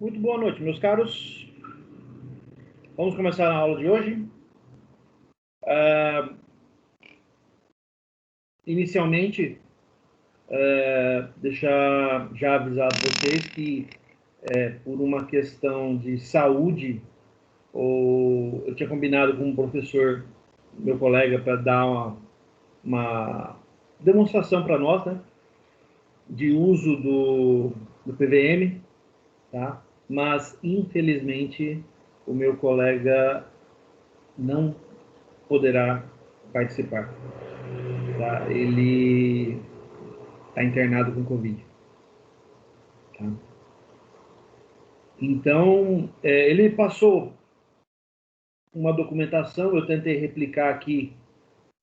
Muito boa noite, meus caros. Vamos começar a aula de hoje. Inicialmente, deixar já avisado vocês que, por uma questão de saúde, eu tinha combinado com um professor, meu colega, para dar uma demonstração para nós, né, de uso do PVM, tá? Mas, infelizmente, o meu colega não poderá participar. Tá? Ele está internado com Covid. Tá? Então, ele passou uma documentação, eu tentei replicar aqui,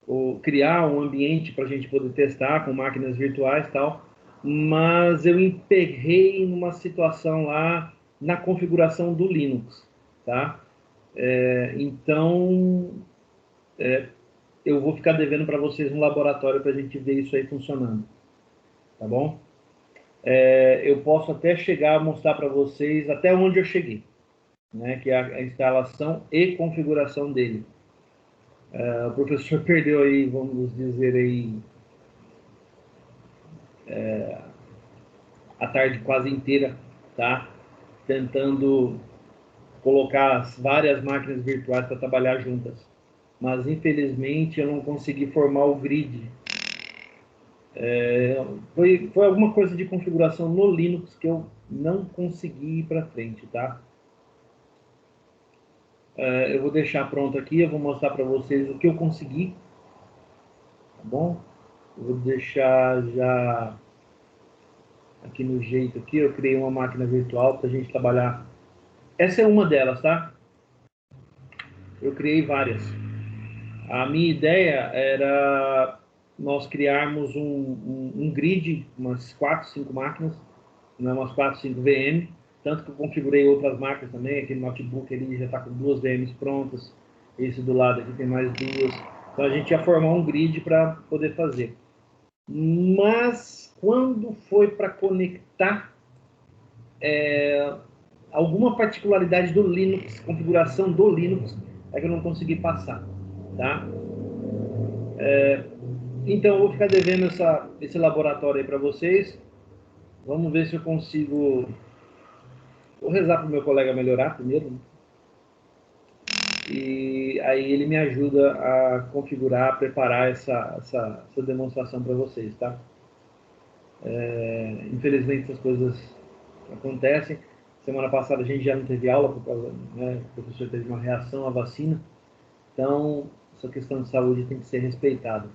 ou criar um ambiente para a gente poder testar com máquinas virtuais e tal, mas eu emperrei numa situação lá na configuração do Linux. Tá? Então, eu vou ficar devendo para vocês um laboratório para a gente ver isso aí funcionando. Tá bom? Eu posso até chegar a mostrar para vocês até onde eu cheguei, né, que é a instalação e configuração dele. O professor perdeu aí, vamos dizer aí, a tarde quase inteira, tá? Tentando colocar as várias máquinas virtuais para trabalhar juntas. Mas, infelizmente, eu não consegui formar o grid. Foi alguma coisa de configuração no Linux que eu não consegui ir para frente, tá? Eu vou deixar pronto aqui, eu vou mostrar para vocês o que eu consegui, tá bom? Eu vou deixar já aqui no jeito aqui, eu criei uma máquina virtual para a gente trabalhar. Essa é uma delas, tá? Eu criei várias. A minha ideia era nós criarmos um grid, umas 4, 5 máquinas, né, umas 4, 5 VM, tanto que eu configurei outras máquinas também, aquele notebook ali já está com 2 VMs prontas, esse do lado aqui tem mais 2, então a gente ia formar um grid para poder fazer. Mas quando foi para conectar alguma particularidade do Linux, configuração do Linux, é que eu não consegui passar, tá? Então eu vou ficar devendo esse laboratório aí para vocês. Vamos ver se eu consigo. Vou rezar para o meu colega melhorar primeiro, né? E aí ele me ajuda a configurar, a preparar essa demonstração para vocês, tá? Infelizmente essas coisas acontecem. Semana passada a gente já não teve aula, por causa, né, o professor teve uma reação à vacina. Então, essa questão de saúde tem que ser respeitada.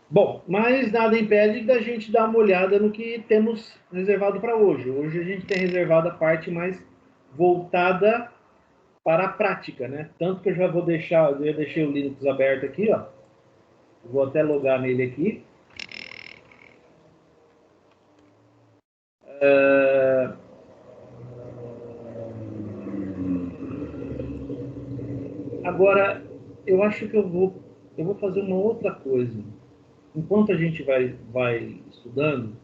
Bom, mas nada impede da gente dar uma olhada no que temos reservado para hoje. Hoje a gente tem reservado a parte mais voltada para a prática, né? Tanto que eu já vou deixar, eu já deixei o Linux aberto aqui, ó. Vou até logar nele aqui. Agora, eu acho que eu vou fazer uma outra coisa. Enquanto a gente vai estudando,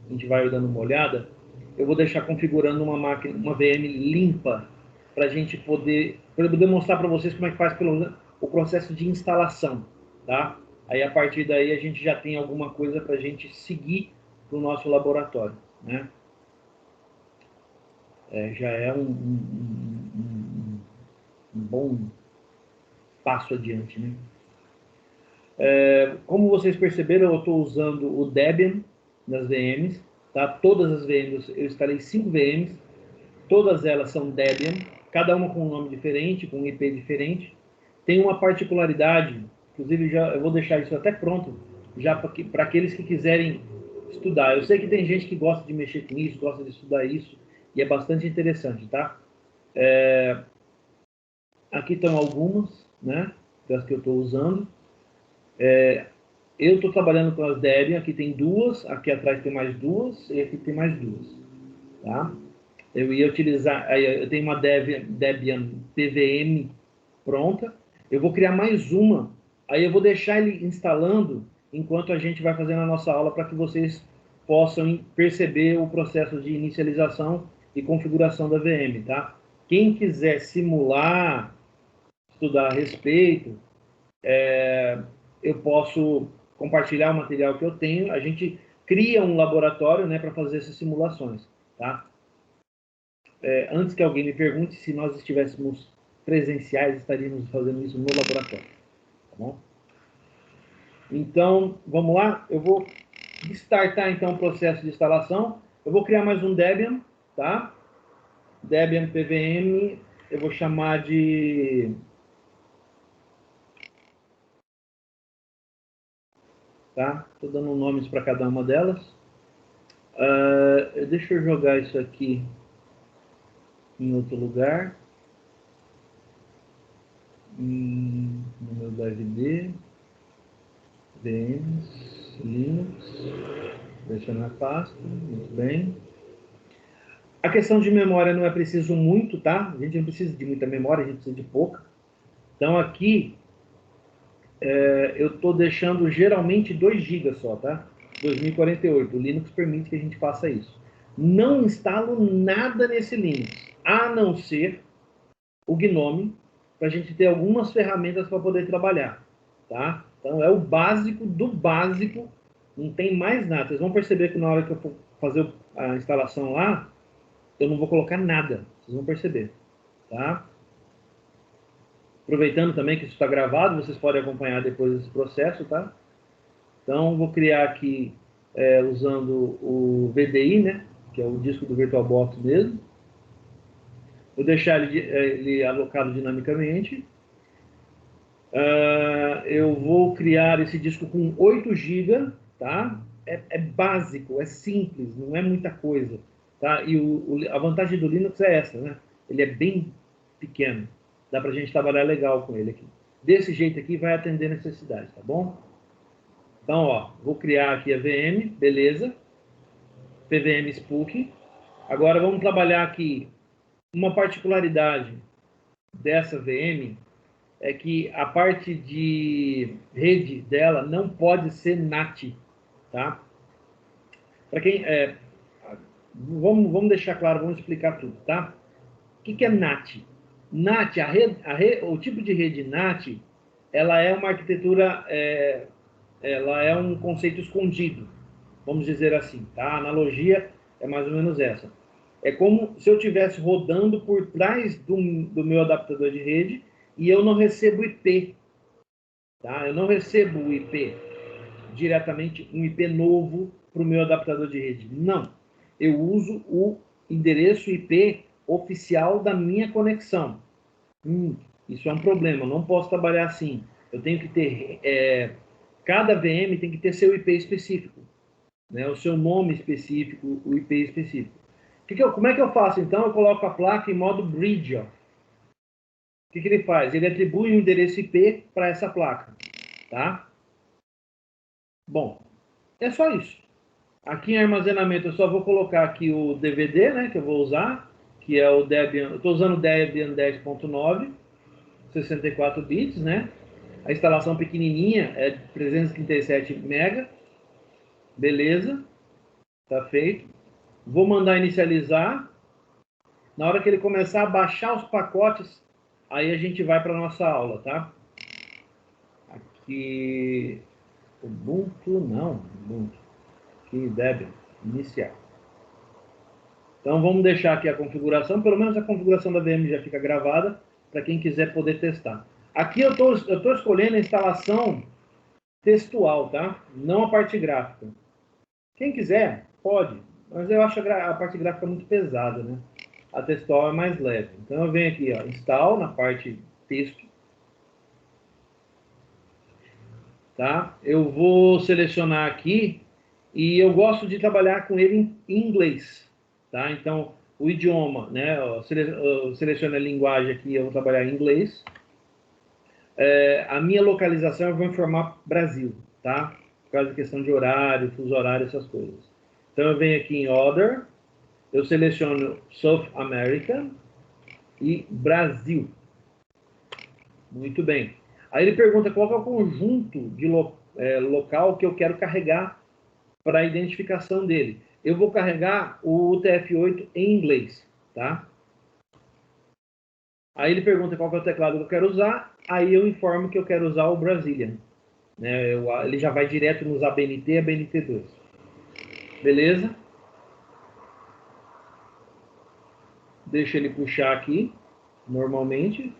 a gente vai dando uma olhada, eu vou deixar configurando uma máquina, uma VM limpa, para a gente poder mostrar para vocês como é que faz o processo de instalação, tá? Aí, a partir daí, a gente já tem alguma coisa para a gente seguir para o nosso laboratório, né? Já é um bom passo adiante, né? Como vocês perceberam, eu estou usando o Debian nas VMs, tá? Todas as VMs, eu instalei 5 VMs, todas elas são Debian, cada uma com um nome diferente, com um IP diferente. Tem uma particularidade, inclusive eu vou deixar isso até pronto, já para aqueles que quiserem estudar. Eu sei que tem gente que gosta de mexer com isso, gosta de estudar isso, e é bastante interessante, tá? Aqui estão algumas, né, das que eu estou usando. Eu estou trabalhando com as Debian, aqui tem 2, aqui atrás tem mais 2, e aqui tem mais 2. Tá? Eu ia utilizar, eu tenho uma Debian PVM pronta, eu vou criar mais uma, aí eu vou deixar ele instalando enquanto a gente vai fazendo a nossa aula para que vocês possam perceber o processo de inicialização e configuração da VM, tá? Quem quiser simular, estudar a respeito, eu posso compartilhar o material que eu tenho. A gente cria um laboratório, né, para fazer essas simulações, tá? Antes que alguém me pergunte, se nós estivéssemos presenciais, estaríamos fazendo isso no laboratório, tá bom? Então, vamos lá? Eu vou startar, então, o processo de instalação. Eu vou criar mais um Debian, tá? Debian PVM, eu vou chamar de... Tá? Estou dando nomes para cada uma delas. Deixa eu jogar isso aqui em outro lugar. No meu DVD. VMs, Linux. Selecionar a pasta. Muito bem. A questão de memória não é preciso muito, tá? A gente não precisa de muita memória, a gente precisa de pouca. Então aqui eu estou deixando geralmente 2 GB só, tá? 2048. O Linux permite que a gente faça isso. Não instalo nada nesse Linux, a não ser o GNOME, para a gente ter algumas ferramentas para poder trabalhar, tá? Então é o básico do básico, não tem mais nada. Vocês vão perceber que na hora que eu for fazer a instalação lá, eu não vou colocar nada, vocês vão perceber, tá? Aproveitando também que isso está gravado, vocês podem acompanhar depois esse processo, tá? Então, vou criar aqui usando o VDI, né? Que é o disco do VirtualBox mesmo. Vou deixar ele alocado dinamicamente. Eu vou criar esse disco com 8 GB, tá? É básico, é simples, não é muita coisa, tá? E a vantagem do Linux é essa, né? Ele é bem pequeno. Dá pra gente trabalhar legal com ele aqui. Desse jeito aqui vai atender necessidades, tá bom? Então, ó, vou criar aqui a VM, beleza. PVM Spook. Agora vamos trabalhar aqui. Uma particularidade dessa VM é que a parte de rede dela não pode ser NAT, tá? Para quem vamos deixar claro, vamos explicar tudo, tá? O que é NAT? NAT, o tipo de rede NAT, ela é uma arquitetura, ela é um conceito escondido, vamos dizer assim, tá? A analogia é mais ou menos essa. É como se eu estivesse rodando por trás do meu adaptador de rede e eu não recebo IP, tá? Eu não recebo o IP diretamente, um IP novo para o meu adaptador de rede. Não. Eu uso o endereço IP oficial da minha conexão. Isso é um problema, eu não posso trabalhar assim. Eu tenho que ter... cada VM tem que ter seu IP específico, né? O seu nome específico, o IP específico. Como é que eu faço, então? Eu coloco a placa em modo bridge. Ó. O que ele faz? Ele atribui um endereço IP para essa placa. Tá? Bom, é só isso. Aqui em armazenamento eu só vou colocar aqui o DVD, né, que eu vou usar, que é o Debian. Eu estou usando o Debian 10.9, 64 bits, né? A instalação pequenininha é 337 MB. Beleza, tá feito. Vou mandar inicializar. Na hora que ele começar a baixar os pacotes, aí a gente vai para a nossa aula, tá? Aqui, Ubuntu, não, Ubuntu. Aqui, Debian, iniciar. Então vamos deixar aqui a configuração, pelo menos a configuração da VM já fica gravada, para quem quiser poder testar. Aqui eu tô escolhendo a instalação textual, tá? Não a parte gráfica. Quem quiser, pode, mas eu acho a parte gráfica muito pesada, né? A textual é mais leve. Então eu venho aqui, ó, install na parte texto. Tá? Eu vou selecionar aqui e eu gosto de trabalhar com ele em inglês. Tá? Então, o idioma, né? Eu seleciono a linguagem aqui, eu vou trabalhar em inglês. A minha localização eu vou informar Brasil, tá? Por causa da questão de horário, fuso horário, essas coisas. Então eu venho aqui em Other, eu seleciono South America e Brasil. Muito bem. Aí ele pergunta qual é o conjunto de local que eu quero carregar para a identificação dele. Eu vou carregar o UTF-8 em inglês, tá? Aí ele pergunta qual que é o teclado que eu quero usar, aí eu informo que eu quero usar o Brazilian, né? Ele já vai direto nos ABNT e ABNT2. Beleza? Deixa ele puxar aqui, normalmente.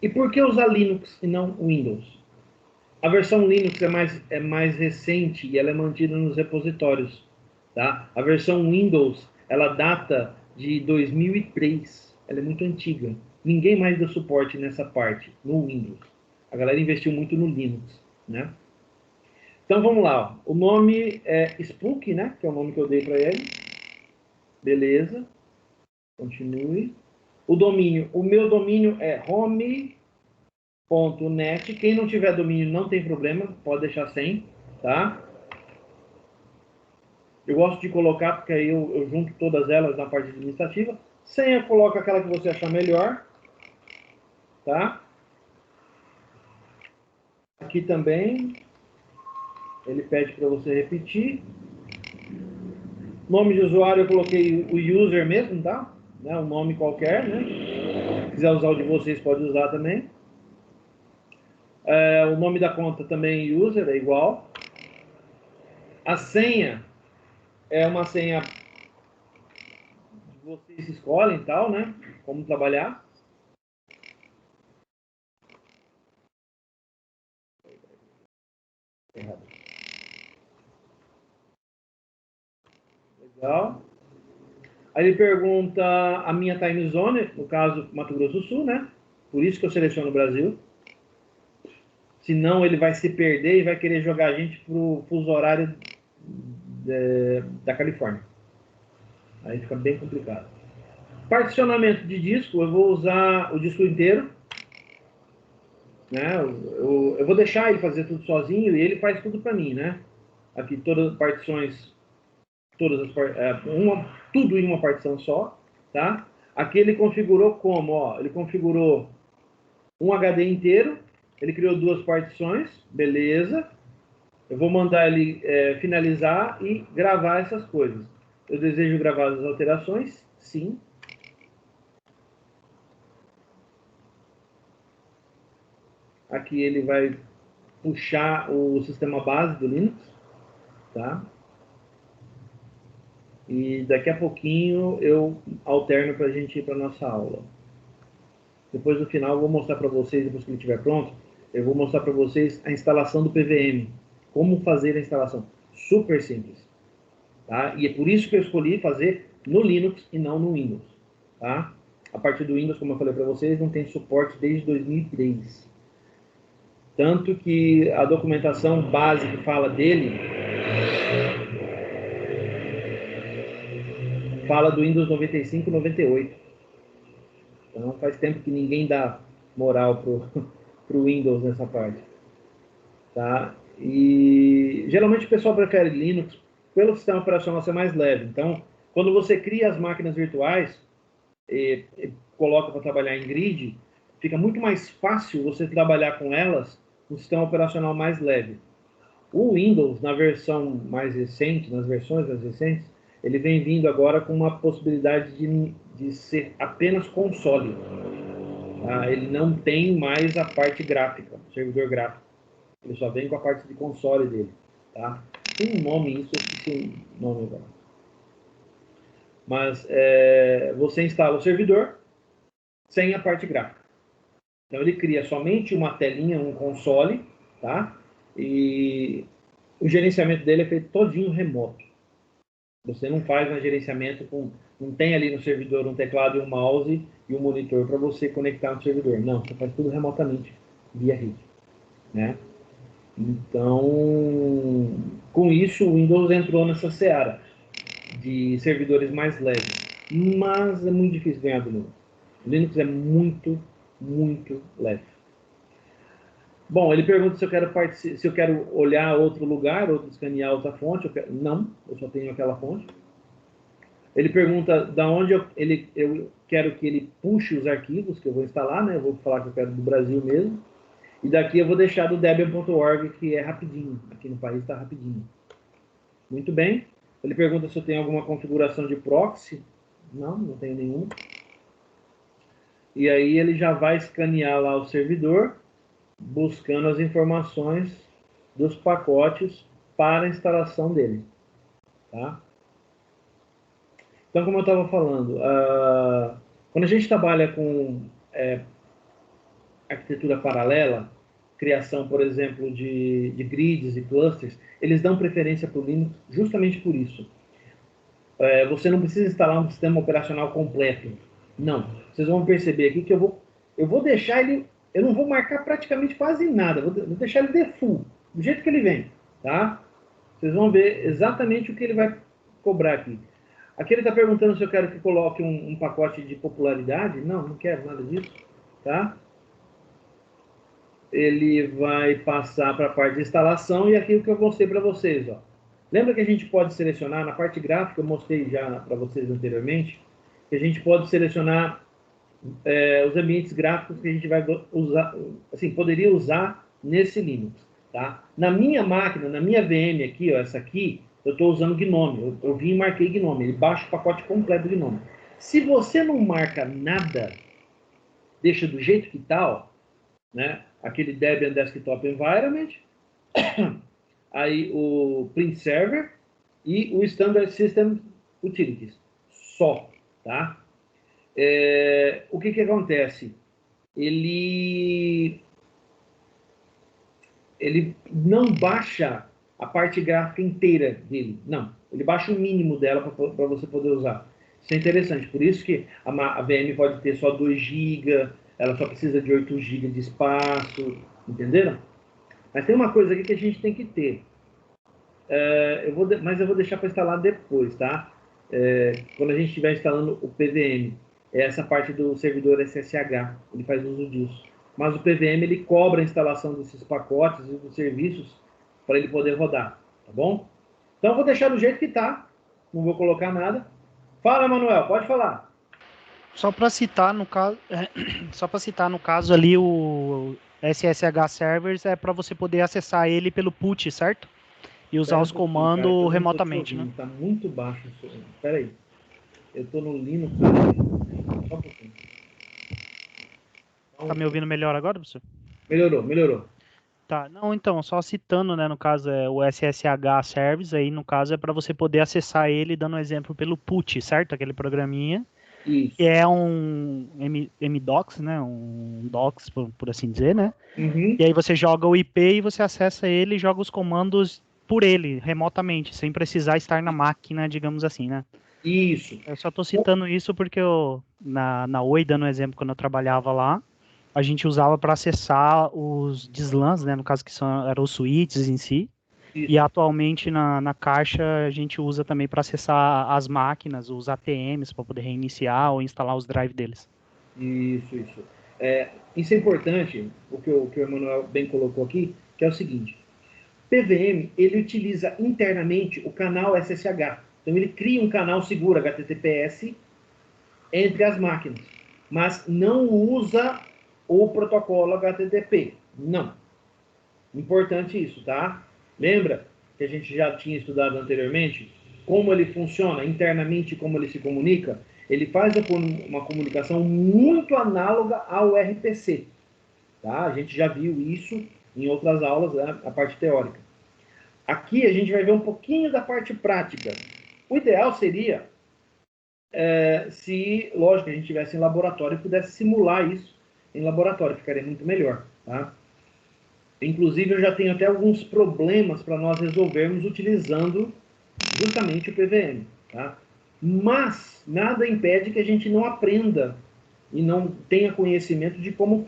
E por que usar Linux e não Windows? A versão Linux é mais recente e ela é mantida nos repositórios. Tá? A versão Windows, ela data de 2003. Ela é muito antiga. Ninguém mais dá suporte nessa parte, no Windows. A galera investiu muito no Linux. Né? Então vamos lá. Ó. O nome é Spook, né? Que é o nome que eu dei para ele. Beleza. Continue. O meu domínio é home.net. Quem não tiver domínio não tem problema, pode deixar sem, tá? Eu gosto de colocar, porque aí eu junto todas elas na parte administrativa. Senha, coloca aquela que você achar melhor, tá? Aqui também, ele pede para você repetir. Nome de usuário, eu coloquei o user mesmo, tá? Né? Um nome qualquer, né? Se quiser usar o de vocês, pode usar também. O nome da conta também, user, é igual. A senha é uma senha que vocês escolhem e tal, né? Como trabalhar. Errado. Legal. Aí ele pergunta a minha time zone, no caso, Mato Grosso do Sul, né? Por isso que eu seleciono o Brasil. Senão ele vai se perder e vai querer jogar a gente pro fuso horário da Califórnia. Aí fica bem complicado. Particionamento de disco, eu vou usar o disco inteiro. Né? Eu vou deixar ele fazer tudo sozinho e ele faz tudo para mim, né? Aqui todas as partições, tudo em uma partição só, tá? Aqui ele configurou como, ó, ele configurou um HD inteiro, ele criou duas partições, beleza? Eu vou mandar ele finalizar e gravar essas coisas. Eu desejo gravar as alterações? Sim. Aqui ele vai puxar o sistema base do Linux, tá? E daqui a pouquinho eu alterno para a gente ir para a nossa aula. Depois no final eu vou mostrar para vocês, depois que ele estiver pronto, eu vou mostrar para vocês a instalação do PVM. Como fazer a instalação. Super simples. Tá? E é por isso que eu escolhi fazer no Linux e não no Windows. Tá? A partir do Windows, como eu falei para vocês, não tem suporte desde 2003. Tanto que a documentação base que fala dele fala do Windows 95 e 98. Então faz tempo que ninguém dá moral pro Windows nessa parte. Tá? E geralmente o pessoal prefere Linux pelo sistema operacional ser mais leve. Então, quando você cria as máquinas virtuais e coloca para trabalhar em grid, fica muito mais fácil você trabalhar com elas no sistema operacional mais leve. O Windows, na versão mais recente, nas versões mais recentes, ele vem vindo agora com uma possibilidade de ser apenas console. Tá? Ele não tem mais a parte gráfica, o servidor gráfico. Ele só vem com a parte de console dele. Tá? Tem um nome isso, eu esqueci o nome agora. Mas você instala o servidor sem a parte gráfica. Então ele cria somente uma telinha, um console, tá? E o gerenciamento dele é feito todinho remoto. Você não faz um gerenciamento não tem ali no servidor um teclado e um mouse e um monitor para você conectar no servidor. Não, você faz tudo remotamente, via rede. Né? Então, com isso, o Windows entrou nessa seara de servidores mais leves. Mas é muito difícil ganhar do Linux. O Linux é muito, muito leve. Bom, ele pergunta se eu quero olhar outro lugar, ou escanear outra fonte. Não, eu só tenho aquela fonte. Ele pergunta da onde eu quero que ele puxe os arquivos que eu vou instalar, né? Eu vou falar que eu quero do Brasil mesmo. E daqui eu vou deixar do debian.org, que é rapidinho. Aqui no país está rapidinho. Muito bem. Ele pergunta se eu tenho alguma configuração de proxy. Não, não tenho nenhum. E aí ele já vai escanear lá o servidor, buscando as informações dos pacotes para a instalação dele. Tá? Então, como eu estava falando, quando a gente trabalha com arquitetura paralela, criação, por exemplo, de grids e clusters, eles dão preferência para o Linux justamente por isso. Você não precisa instalar um sistema operacional completo. Não. Vocês vão perceber aqui que eu vou deixar ele... Eu não vou marcar praticamente quase nada. Vou deixar ele default, do jeito que ele vem. Tá? Vocês vão ver exatamente o que ele vai cobrar aqui. Aqui ele está perguntando se eu quero que coloque um pacote de popularidade. Não, não quero nada disso. Tá? Ele vai passar para a parte de instalação e aqui o que eu mostrei para vocês. Ó. Lembra que a gente pode selecionar, na parte gráfica, eu mostrei já para vocês anteriormente, que a gente pode selecionar os ambientes gráficos que a gente vai usar, assim, poderia usar nesse Linux. Tá? Na minha máquina, na minha VM aqui, ó, essa aqui, eu estou usando Gnome. Eu vim e marquei Gnome. Ele baixa o pacote completo do Gnome. Se você não marca nada, deixa do jeito que está, né? Aquele Debian Desktop Environment, aí o Print Server e o Standard System Utilities. Só, tá? O que acontece? Ele não baixa a parte gráfica inteira dele, não. Ele baixa o mínimo dela para você poder usar. Isso é interessante, por isso que a VM pode ter só 2 GB, ela só precisa de 8 GB de espaço, entenderam? Mas tem uma coisa aqui que a gente tem que ter. Mas eu vou deixar para instalar depois, tá? Quando a gente estiver instalando o PVM. É essa parte do servidor SSH, ele faz uso disso. Mas o PVM, ele cobra a instalação desses pacotes e dos serviços para ele poder rodar, tá bom? Então eu vou deixar do jeito que tá, não vou colocar nada. Fala, Manuel, pode falar. Só para citar no caso, ali o SSH servers é para você poder acessar ele pelo put, certo? E usar Espera um os pouquinho, cara, comandos eu não tô te remotamente, né? ouvindo, tá muito baixo o som. Espera aí. Eu tô no Linux aqui. Só um pouquinho. Tá me ouvindo melhor agora, professor? Melhorou. Tá, não, então, só citando, né, no caso é o SSH Service, aí no caso é para você poder acessar ele, dando um exemplo pelo put, certo? Aquele programinha, Isso. que é um MDocs, né, um docs, por assim dizer, né? Uhum. E aí você joga o IP e você acessa ele e joga os comandos por ele, remotamente, sem precisar estar na máquina, digamos assim, né? Isso. Eu só tô citando isso porque na Oi, dando um exemplo, quando eu trabalhava lá, a gente usava para acessar os DSLANs, né? No caso que eram os switches em si. Isso. E atualmente na caixa a gente usa também para acessar as máquinas, os ATMs, para poder reiniciar ou instalar os drives deles. Isso. Isso é importante, o que o Emanuel bem colocou aqui, que é o seguinte. PVM, ele utiliza internamente o canal SSH. Então, ele cria um canal seguro HTTPS entre as máquinas, mas não usa o protocolo HTTP. Não. Importante isso, tá? Lembra que a gente já tinha estudado anteriormente como ele funciona internamente, como ele se comunica? Ele faz uma comunicação muito análoga ao RPC. Tá? A gente já viu isso em outras aulas, né? A parte teórica. Aqui a gente vai ver um pouquinho da parte prática. O ideal seria se, lógico, a gente tivesse em laboratório e pudesse simular isso em laboratório, ficaria muito melhor. Tá? Inclusive, eu já tenho até alguns problemas para nós resolvermos utilizando justamente o PVM. Tá? Mas nada impede que a gente não aprenda e não tenha conhecimento de como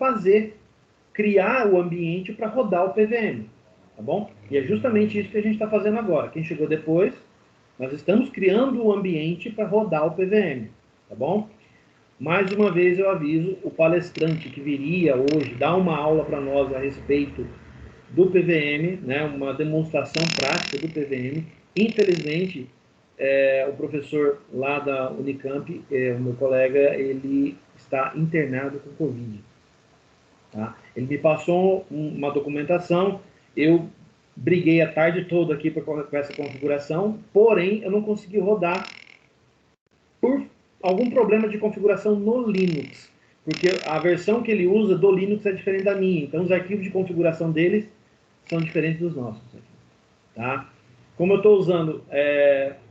criar o ambiente para rodar o PVM. Tá bom? E é justamente isso que a gente está fazendo agora. Quem chegou depois, nós estamos criando o ambiente para rodar o PVM. Tá bom? Mais uma vez eu aviso, o palestrante que viria hoje dar uma aula para nós a respeito do PVM, né, uma demonstração prática do PVM. Infelizmente, o professor lá da Unicamp, o meu colega, ele está internado com Covid. Tá? Ele me passou uma documentação, eu briguei a tarde toda aqui com essa configuração, porém eu não consegui rodar por algum problema de configuração no Linux, porque a versão que ele usa do Linux é diferente da minha, então os arquivos de configuração deles são diferentes dos nossos. Tá? Como eu estou usando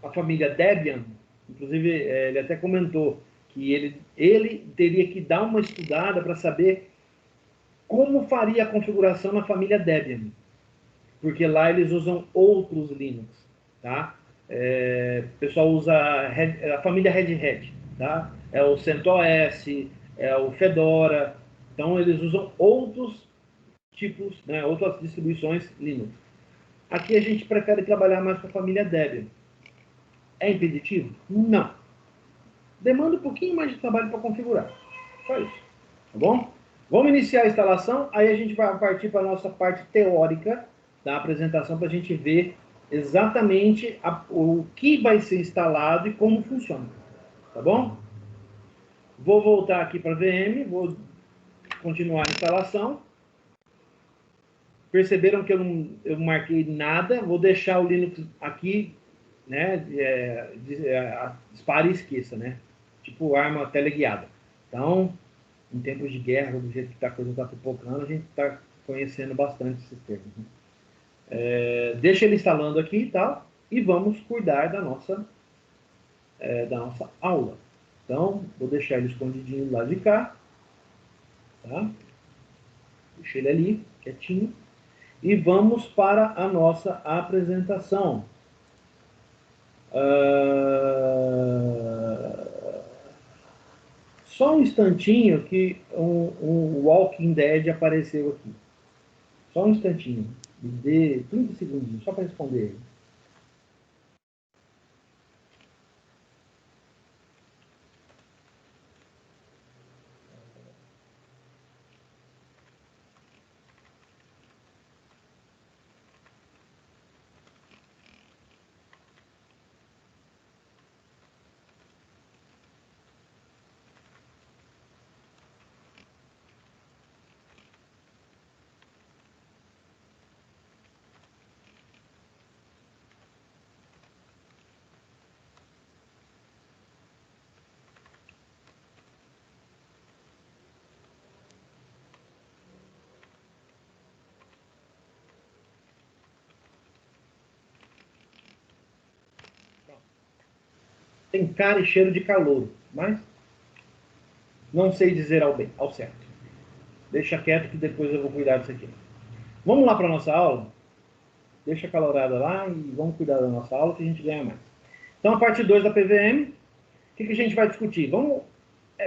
a família Debian, inclusive ele até comentou que ele teria que dar uma estudada para saber como faria a configuração na família Debian, porque lá eles usam outros Linux, tá? O pessoal usa a família Red Hat, tá? É o CentOS, é o Fedora, então eles usam outros tipos, né, outras distribuições Linux. Aqui a gente prefere trabalhar mais com a família Debian. É impeditivo? Não. Demanda um pouquinho mais de trabalho para configurar. Só isso. Tá bom? Vamos iniciar a instalação, aí a gente vai partir para a nossa parte teórica da apresentação para a gente ver exatamente o que vai ser instalado e como funciona. Tá bom? Vou voltar aqui para a VM, vou continuar a instalação. Perceberam que eu não marquei nada, vou deixar o Linux aqui, né, dispare e esqueça, né? Tipo arma teleguiada. Então, em tempos de guerra, do jeito que a coisa está pipocando, a gente está conhecendo bastante esses termos. Né? Deixa ele instalando aqui e tal, e vamos cuidar da nossa aula. Então, vou deixar ele escondidinho do lado de cá. Tá? Deixa ele ali, quietinho. E vamos para a nossa apresentação. Só um instantinho que um Walking Dead apareceu aqui. Só um instantinho. Me dê 30 segundinhos, só para responder ele. Tem cara e cheiro de calor, mas não sei dizer ao certo. Deixa quieto que depois eu vou cuidar disso aqui. Vamos lá para a nossa aula? Deixa a calorada lá e vamos cuidar da nossa aula que a gente ganha mais. Então, a parte 2 da PVM, o que a gente vai discutir?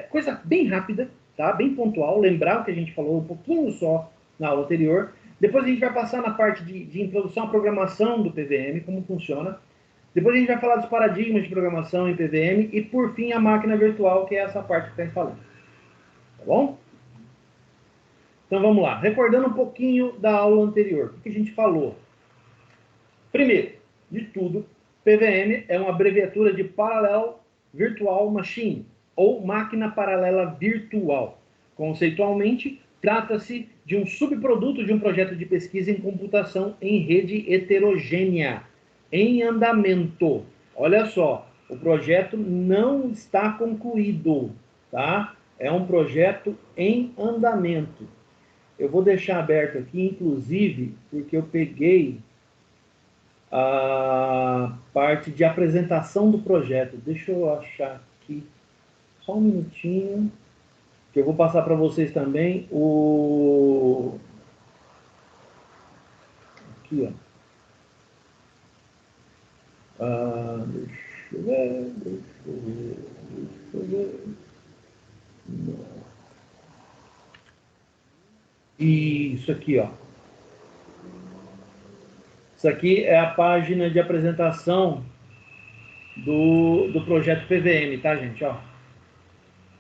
Coisa bem rápida, tá? Bem pontual, lembrar o que a gente falou um pouquinho só na aula anterior. Depois a gente vai passar na parte de introdução à programação do PVM, como funciona. Depois a gente vai falar dos paradigmas de programação em PVM e, por fim, a máquina virtual, que é essa parte que está falando. Tá bom? Então vamos lá. Recordando um pouquinho da aula anterior, o que a gente falou? Primeiro de tudo, PVM é uma abreviatura de Parallel Virtual Machine, ou máquina paralela virtual. Conceitualmente, trata-se de um subproduto de um projeto de pesquisa em computação em rede heterogênea, em andamento. Olha só, o projeto não está concluído, tá? É um projeto em andamento. Eu vou deixar aberto aqui, inclusive, porque eu peguei a parte de apresentação do projeto. Deixa eu achar aqui, só um minutinho, que eu vou passar para vocês também o... Aqui, ó. Deixa eu ver. Isso aqui, ó. Isso aqui é a página de apresentação do projeto PVM, tá, gente? Ó.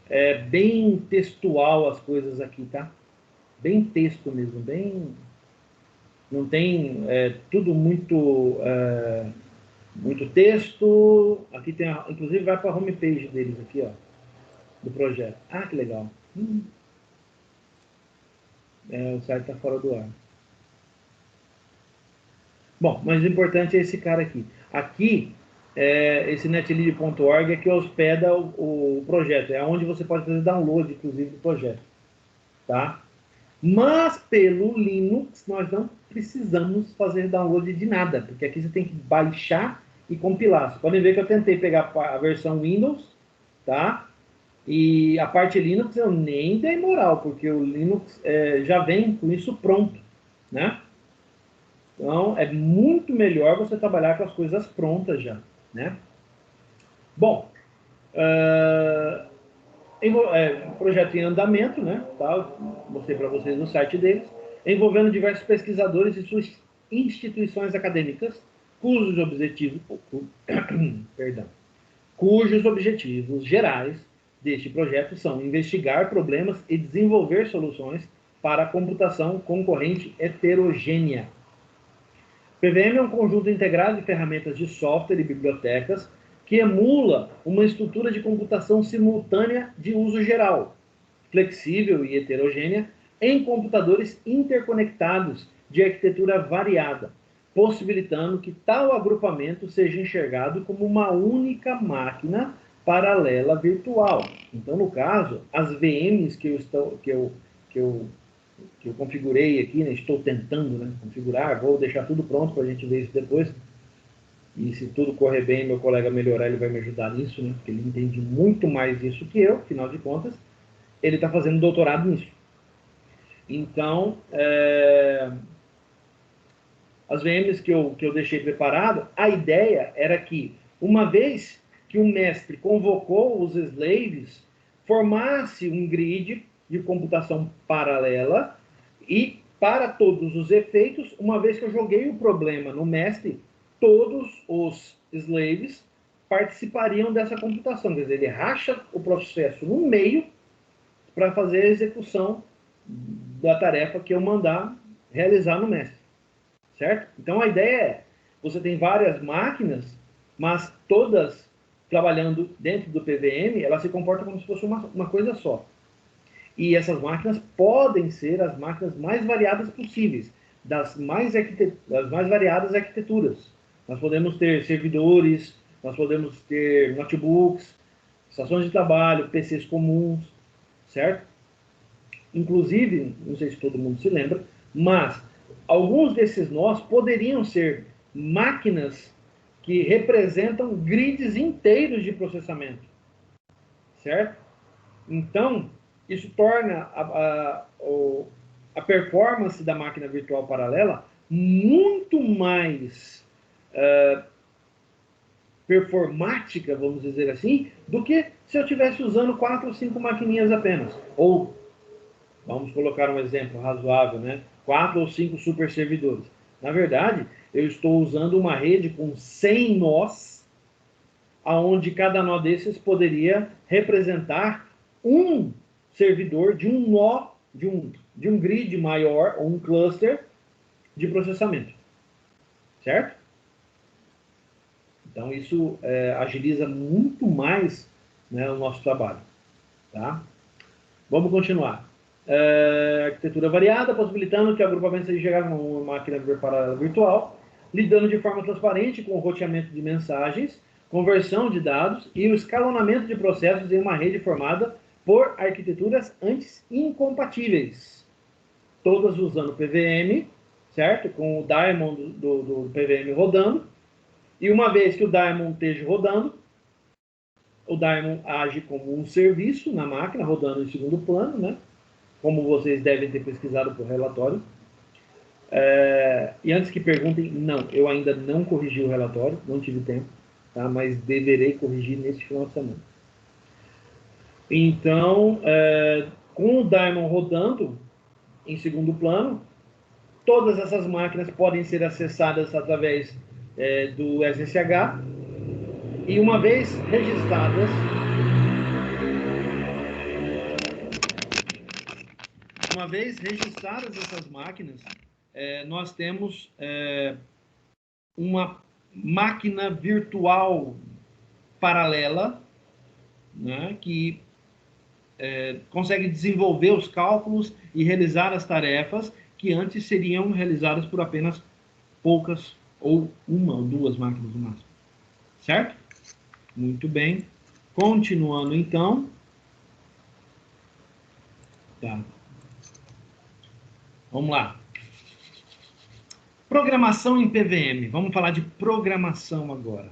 É bem textual as coisas aqui, tá? Bem texto mesmo, bem... Não tem tudo muito texto. Aqui tem, inclusive vai para a homepage deles aqui, ó, do projeto. Ah, que legal. O site está fora do ar. Bom, mas o importante é esse cara aqui. Aqui, esse netlib.org é que hospeda o projeto. É onde você pode fazer download, inclusive, do projeto. Tá? Mas, pelo Linux, nós não precisamos fazer download de nada. Porque aqui você tem que baixar e compilar. Vocês podem ver que eu tentei pegar a versão Windows, tá? E a parte Linux eu nem dei moral, porque o Linux já vem com isso pronto, né? Então, é muito melhor você trabalhar com as coisas prontas já, né? Bom, projeto em andamento, né? Tá? Mostrei para vocês no site deles, envolvendo diversos pesquisadores e suas instituições acadêmicas, cujos objetivos, perdão, cujos objetivos gerais deste projeto são investigar problemas e desenvolver soluções para a computação concorrente heterogênea. PVM é um conjunto integrado de ferramentas de software e bibliotecas que emula uma estrutura de computação simultânea de uso geral, flexível e heterogênea, em computadores interconectados de arquitetura variada, possibilitando que tal agrupamento seja enxergado como uma única máquina paralela virtual. Então, no caso, as VMs que eu configurei aqui, né, estou tentando, né, configurar, vou deixar tudo pronto para a gente ver isso depois. E se tudo correr bem, meu colega melhorar, ele vai me ajudar nisso, né, porque ele entende muito mais isso que eu, afinal de contas, ele está fazendo doutorado nisso. Então, as VMs que eu deixei preparado, a ideia era que, uma vez que o mestre convocou os slaves, formasse um grid de computação paralela e, para todos os efeitos, uma vez que eu joguei o problema no mestre, todos os slaves participariam dessa computação. Quer dizer, ele racha o processo no meio para fazer a execução da tarefa que eu mandar realizar no mestre. Certo? Então a ideia é, você tem várias máquinas, mas todas trabalhando dentro do PVM, elas se comportam como se fosse uma coisa só. E essas máquinas podem ser as máquinas mais variadas possíveis, das mais variadas arquiteturas. Nós podemos ter servidores, nós podemos ter notebooks, estações de trabalho, PCs comuns, certo? Inclusive, não sei se todo mundo se lembra, mas alguns desses nós poderiam ser máquinas que representam grids inteiros de processamento, certo? Então, isso torna a performance da máquina virtual paralela muito mais performática, vamos dizer assim, do que se eu estivesse usando 4 ou 5 maquininhas apenas. Ou, vamos colocar um exemplo razoável, né? 4 ou 5 super servidores. Na verdade, eu estou usando uma rede com 100 nós, aonde cada nó desses poderia representar um servidor de um nó, de um grid maior, ou um cluster de processamento. Certo? Então, isso agiliza muito mais, né, o nosso trabalho. Tá? Vamos continuar. Arquitetura variada, possibilitando que o agrupamento seja gerado numa máquina paralela virtual, lidando de forma transparente com o roteamento de mensagens, conversão de dados e o escalonamento de processos em uma rede formada por arquiteturas antes incompatíveis. Todas usando PVM, certo? Com o daemon do PVM rodando. E uma vez que o daemon esteja rodando, o daemon age como um serviço na máquina, rodando em segundo plano, né? Como vocês devem ter pesquisado por relatório. E antes que perguntem, não, eu ainda não corrigi o relatório, não tive tempo, tá? Mas deverei corrigir neste final de semana. Então, com o daemon rodando em segundo plano, todas essas máquinas podem ser acessadas através do SSH, e uma vez registradas, essas máquinas, nós temos uma máquina virtual paralela, né, que consegue desenvolver os cálculos e realizar as tarefas que antes seriam realizadas por apenas poucas, ou uma ou duas máquinas no máximo. Certo? Muito bem. Continuando, então. Tá. Vamos lá. Programação em PVM. Vamos falar de programação agora.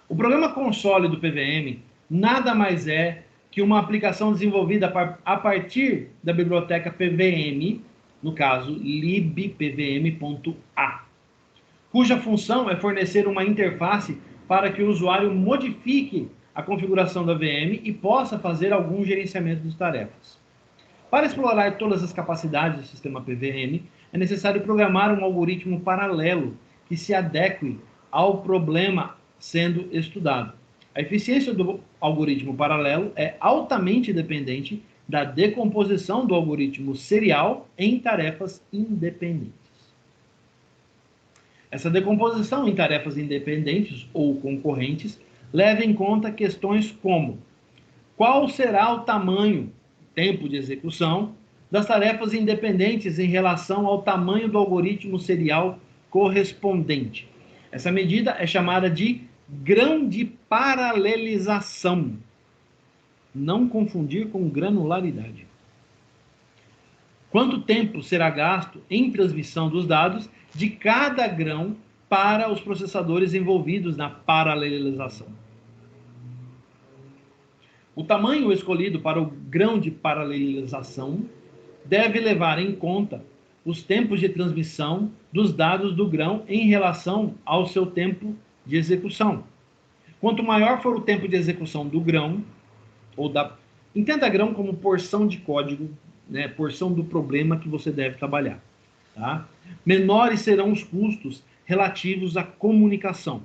O programa console do PVM nada mais é que uma aplicação desenvolvida a partir da biblioteca PVM, no caso libpvm.a, cuja função é fornecer uma interface para que o usuário modifique a configuração da VM e possa fazer algum gerenciamento de tarefas. Para explorar todas as capacidades do sistema PVM, é necessário programar um algoritmo paralelo que se adeque ao problema sendo estudado. A eficiência do algoritmo paralelo é altamente dependente da decomposição do algoritmo serial em tarefas independentes. Essa decomposição em tarefas independentes ou concorrentes leva em conta questões como: qual será o tamanho, tempo de execução, das tarefas independentes em relação ao tamanho do algoritmo serial correspondente. Essa medida é chamada de grão de paralelização. Não confundir com granularidade. Quanto tempo será gasto em transmissão dos dados de cada grão para os processadores envolvidos na paralelização? O tamanho escolhido para o grão de paralelização deve levar em conta os tempos de transmissão dos dados do grão em relação ao seu tempo de execução. Quanto maior for o tempo de execução do grão, entenda grão como porção de código, né, porção do problema que você deve trabalhar. Tá? Menores serão os custos relativos à comunicação.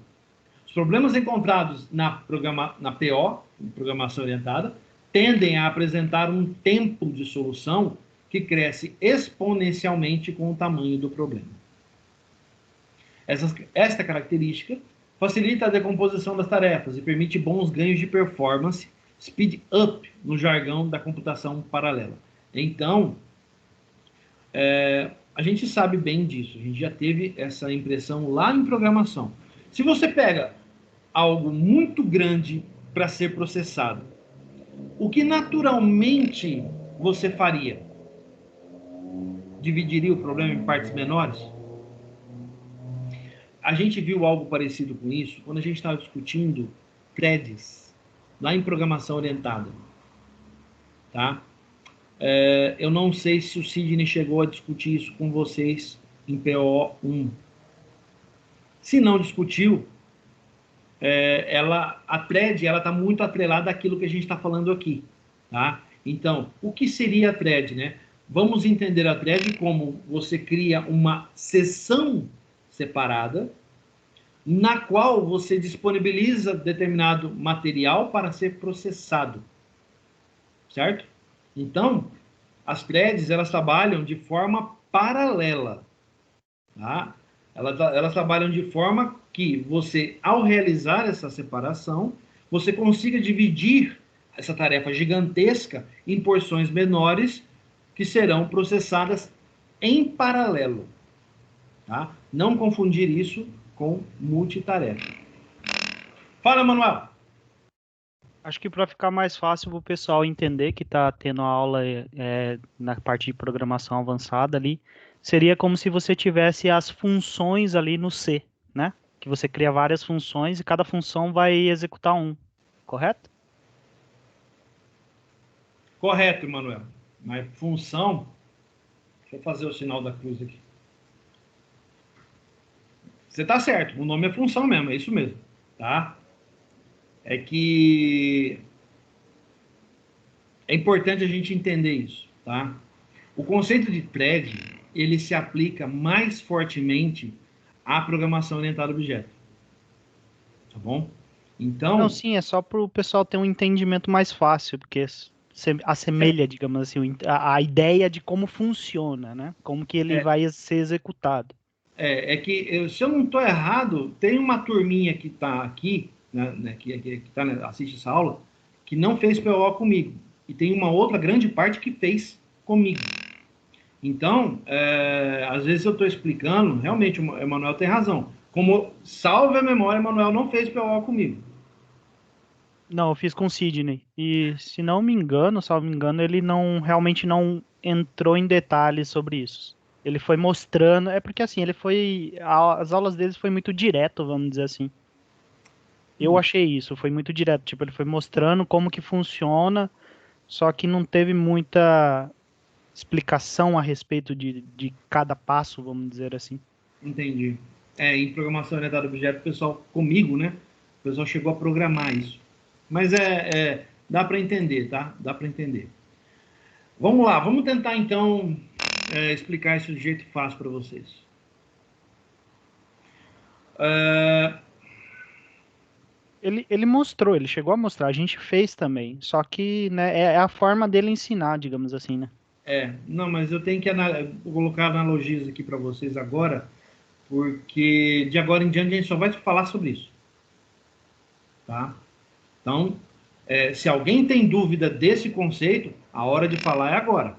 Os problemas encontrados na PO, Programação Orientada, tendem a apresentar um tempo de solução que cresce exponencialmente com o tamanho do problema. Esta característica facilita a decomposição das tarefas e permite bons ganhos de performance, speed up, no jargão da computação paralela. Então, a gente sabe bem disso, a gente já teve essa impressão lá em programação. Se você pega algo muito grande para ser processado, o que naturalmente você faria? Dividiria o problema em partes menores? A gente viu algo parecido com isso quando a gente estava discutindo threads, lá em programação orientada. Tá? Eu não sei se o Sidney chegou a discutir isso com vocês em PO1. Se não discutiu, a thread está muito atrelada àquilo que a gente está falando aqui. Tá? Então, o que seria a thread? Né? Vamos entender a thread como você cria uma seção separada, na qual você disponibiliza determinado material para ser processado. Certo? Então, as threads, elas trabalham de forma paralela. Tá? Elas trabalham de forma que você, ao realizar essa separação, você consiga dividir essa tarefa gigantesca em porções menores que serão processadas em paralelo. Tá? Não confundir isso com multitarefa. Fala, Manuel! Acho que para ficar mais fácil o pessoal entender que está tendo aula na parte de programação avançada ali, seria como se você tivesse as funções ali no C, né? Que você cria várias funções e cada função vai executar correto? Correto, Manuel. Mas função... Deixa eu fazer o sinal da cruz aqui. Você está certo, o nome é função mesmo, é isso mesmo. Tá? É que é importante a gente entender isso. Tá? O conceito de thread, ele se aplica mais fortemente à programação orientada a objeto. Tá bom? Então... Não, sim, é só para o pessoal ter um entendimento mais fácil, porque assemelha, digamos assim, a ideia de como funciona, né? Como que ele vai ser executado. Se eu não estou errado, tem uma turminha que está aqui, né, que assiste essa aula, que não fez PO comigo. E tem uma outra grande parte que fez comigo. Então, às vezes eu estou explicando, realmente o Emanuel tem razão. Como salve a memória, o Emanuel não fez PO comigo. Não, eu fiz com o Sidney. E se não me engano, salvo me engano, ele não realmente não entrou em detalhes sobre isso. Ele foi mostrando, é porque assim, as aulas deles foi muito direto, vamos dizer assim. Eu achei isso, foi muito direto, tipo, ele foi mostrando como que funciona, só que não teve muita explicação a respeito de cada passo, vamos dizer assim. Entendi. Em programação orientada a objeto, o pessoal, comigo, né? O pessoal chegou a programar isso. Mas dá para entender, tá? Dá para entender. Vamos lá, vamos tentar então explicar isso de jeito fácil para vocês. Ele mostrou, ele chegou a mostrar, a gente fez também, só que, né, é a forma dele ensinar, digamos assim, né? Não, mas eu tenho que colocar analogias aqui para vocês agora, porque de agora em diante a gente só vai falar sobre isso. Tá? Então, se alguém tem dúvida desse conceito, a hora de falar é agora.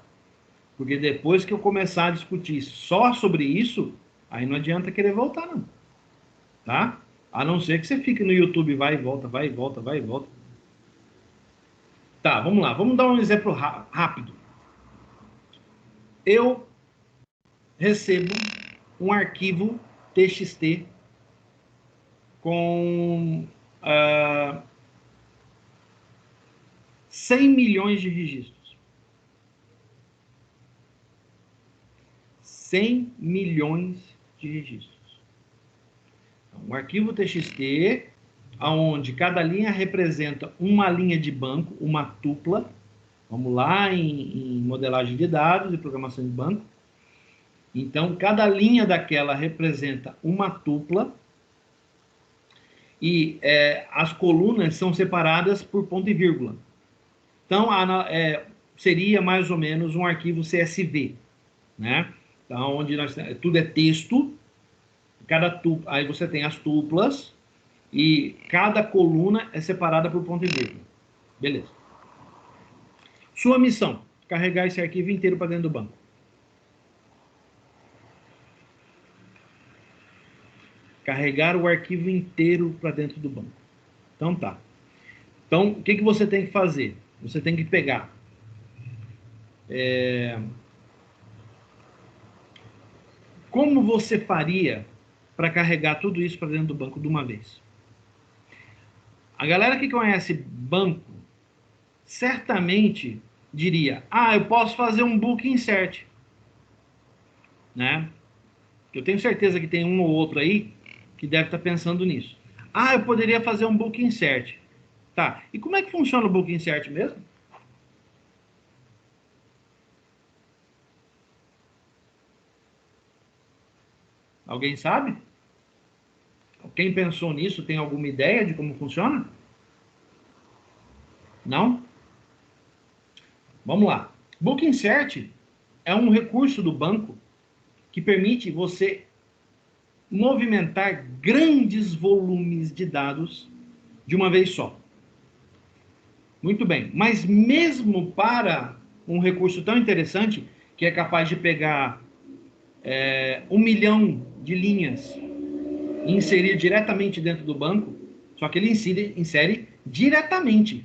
Porque depois que eu começar a discutir só sobre isso, aí não adianta querer voltar, não. Tá? A não ser que você fique no YouTube, vai e volta, vai e volta, vai e volta. Tá, vamos lá. Vamos dar um exemplo rápido. Eu recebo um arquivo TXT com 100 milhões de registros. 100 milhões de registros. Um arquivo TXT, onde cada linha representa uma linha de banco, uma tupla. Vamos lá em modelagem de dados e programação de banco. Então, cada linha daquela representa uma tupla e as colunas são separadas por ponto e vírgula. Então, seria mais ou menos um arquivo CSV, né? Então, onde tudo é texto, aí você tem as tuplas e cada coluna é separada por ponto e vírgula. Beleza. Sua missão: carregar esse arquivo inteiro para dentro do banco. Carregar o arquivo inteiro para dentro do banco. Então tá. Então, o que você tem que fazer? Você tem que pegar como você faria para carregar tudo isso para dentro do banco de uma vez? A galera que conhece banco certamente diria: eu posso fazer um book insert, né? Eu tenho certeza que tem um ou outro aí que deve estar pensando nisso. Eu poderia fazer um book insert. Tá, e como é que funciona o book insert mesmo? Alguém sabe? Quem pensou nisso tem alguma ideia de como funciona? Não? Vamos lá. Book insert é um recurso do banco que permite você movimentar grandes volumes de dados de uma vez só. Muito bem, mas mesmo para um recurso tão interessante, que é capaz de pegar 1 milhão de linhas e inserir diretamente dentro do banco, só que ele insere diretamente,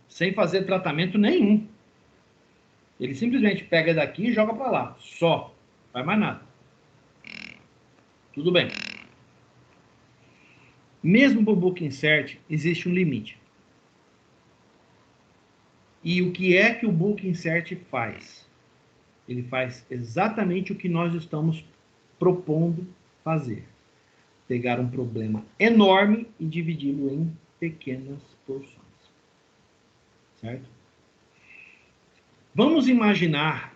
sem fazer tratamento nenhum. Ele simplesmente pega daqui e joga para lá, só, não faz mais nada. Tudo bem. Mesmo para o book insert, existe um limite. E o que é que o book insert faz? Ele faz exatamente o que nós estamos propondo fazer. Pegar um problema enorme e dividi-lo em pequenas porções. Certo? Vamos imaginar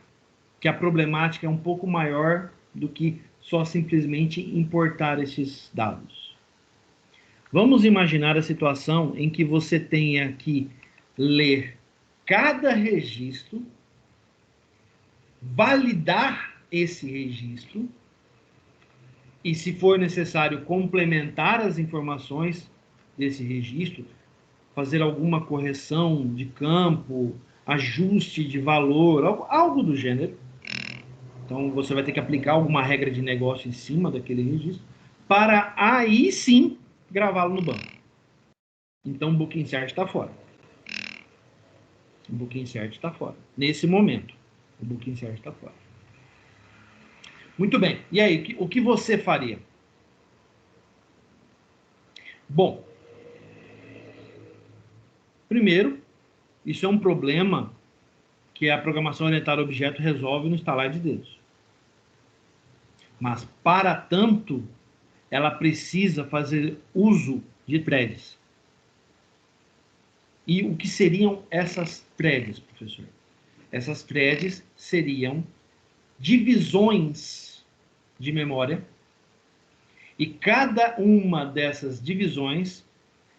que a problemática é um pouco maior do que só simplesmente importar esses dados. Vamos imaginar a situação em que você tenha que ler cada registro, validar esse registro e, se for necessário, complementar as informações desse registro, fazer alguma correção de campo, ajuste de valor, algo do gênero. Então, você vai ter que aplicar alguma regra de negócio em cima daquele registro, para aí sim gravá-lo no banco. Então, o Book Insert está fora. O Book Insert está fora. Nesse momento, o Book Insert está fora. Muito bem. E aí, o que você faria? Bom, primeiro, isso é um problema que a programação orientada a objeto resolve no estalar de dedos. Mas, para tanto, ela precisa fazer uso de threads. E o que seriam essas threads, professor? Essas threads seriam divisões de memória, e cada uma dessas divisões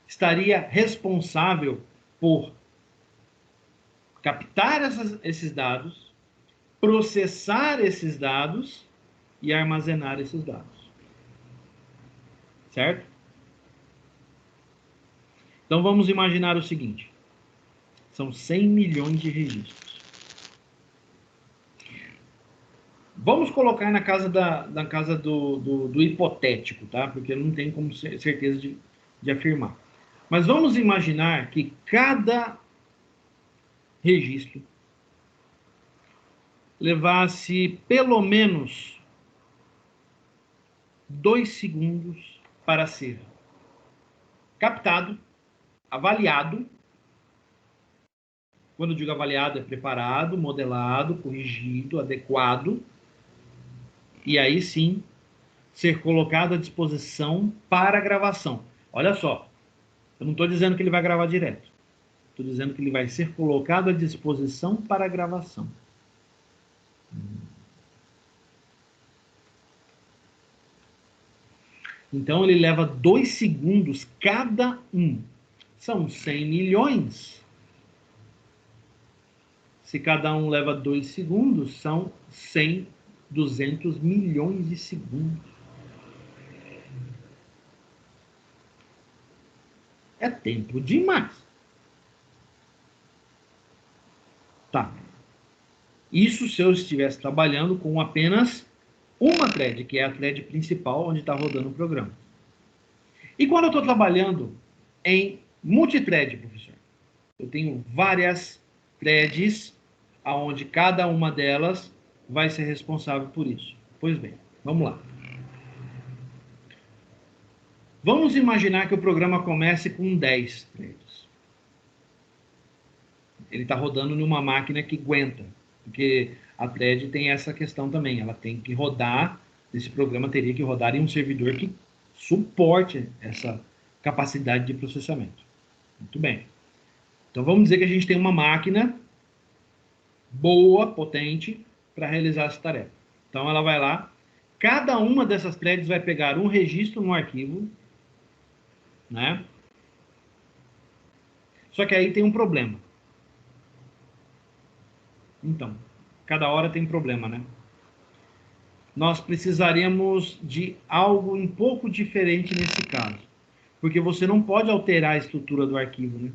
estaria responsável por captar esses dados, processar esses dados e armazenar esses dados. Certo? Então vamos imaginar o seguinte: são 100 milhões de registros. Vamos colocar na casa do hipotético, tá? Porque não tem como certeza de afirmar. Mas vamos imaginar que cada registro levasse pelo menos 2 segundos para ser captado, avaliado. Quando eu digo avaliado, é preparado, modelado, corrigido, adequado. E aí sim, ser colocado à disposição para gravação. Olha só, eu não estou dizendo que ele vai gravar direto. Estou dizendo que ele vai ser colocado à disposição para gravação. Então, ele leva 2 segundos cada um. São 100 milhões. Se cada um leva 2 segundos, são 100, 200 milhões de segundos. É tempo demais. Tá. Isso se eu estivesse trabalhando com apenas uma thread, que é a thread principal onde está rodando o programa. E quando eu estou trabalhando em multithread, professor? Eu tenho várias threads, onde cada uma delas vai ser responsável por isso. Pois bem, vamos lá. Vamos imaginar que o programa comece com 10 threads. Ele está rodando numa máquina que aguenta, porque a thread tem essa questão também. Ela tem que rodar, esse programa teria que rodar em um servidor que suporte essa capacidade de processamento. Muito bem. Então vamos dizer que a gente tem uma máquina boa, potente, para realizar essa tarefa. Então ela vai lá, cada uma dessas threads vai pegar um registro no arquivo, né? Só que aí tem um problema. Então, cada hora tem um problema, né? Nós precisaríamos de algo um pouco diferente nesse caso. Porque você não pode alterar a estrutura do arquivo, né?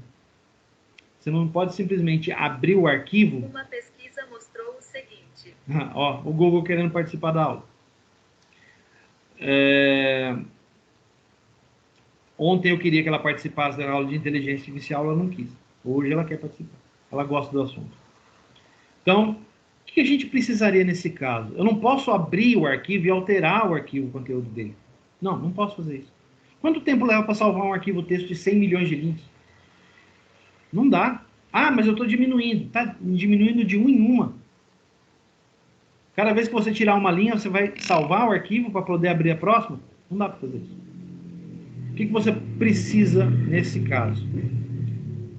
Você não pode simplesmente abrir o arquivo. Uma pesquisa mostrou o seguinte. Ó, o Google querendo participar da aula. Ontem eu queria que ela participasse da aula de inteligência artificial, ela não quis. Hoje ela quer participar. Ela gosta do assunto. Então, o que a gente precisaria nesse caso? Eu não posso abrir o arquivo e alterar o arquivo, o conteúdo dele. Não, não posso fazer isso. Quanto tempo leva para salvar um arquivo texto de 100 milhões de links? Não dá. Ah, mas eu estou diminuindo. Está diminuindo de uma em uma. Cada vez que você tirar uma linha, você vai salvar o arquivo para poder abrir a próxima? Não dá para fazer isso. O que você precisa nesse caso?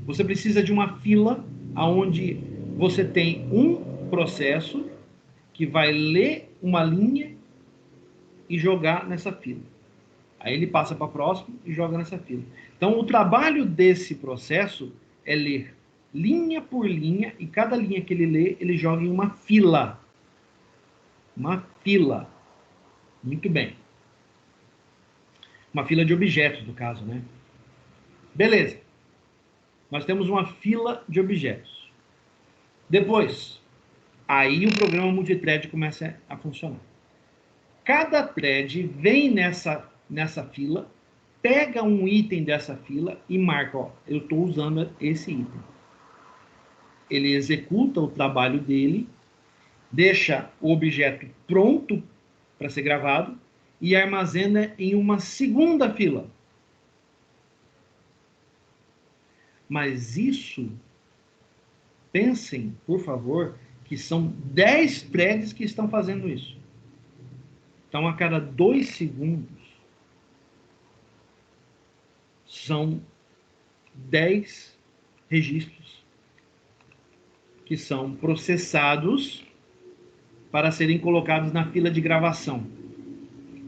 Você precisa de uma fila onde você tem um processo que vai ler uma linha e jogar nessa fila. Aí ele passa para a próxima e joga nessa fila. Então, o trabalho desse processo é ler linha por linha, e cada linha que ele lê, ele joga em uma fila. Uma fila. Muito bem. Uma fila de objetos, no caso, né? Beleza. Nós temos uma fila de objetos. Depois, aí o programa multithread começa a funcionar. Cada thread vem nessa fila, pega um item dessa fila e marca, ó, eu estou usando esse item. Ele executa o trabalho dele, deixa o objeto pronto para ser gravado e armazena em uma segunda fila. Mas isso, pensem, por favor, que são 10 threads que estão fazendo isso. Então, a cada 2 segundos, são 10 registros que são processados para serem colocados na fila de gravação.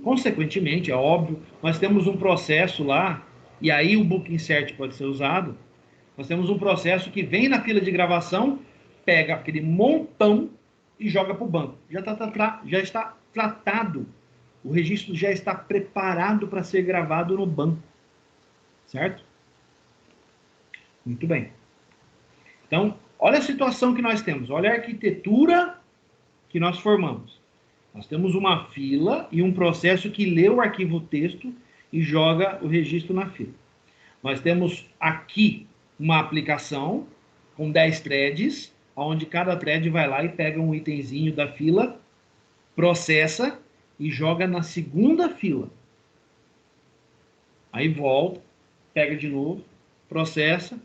Consequentemente, é óbvio, nós temos um processo lá, e aí o book insert pode ser usado. Nós temos um processo que vem na fila de gravação, pega aquele montão e joga para o banco. Já está tratado. O registro já está preparado para ser gravado no banco. Certo? Muito bem. Então, olha a situação que nós temos. Olha a arquitetura que nós formamos. Nós temos uma fila e um processo que lê o arquivo texto e joga o registro na fila. Nós temos aqui uma aplicação com 10 threads, onde cada thread vai lá e pega um itemzinho da fila, processa e joga na segunda fila. Aí volta, pega de novo, processa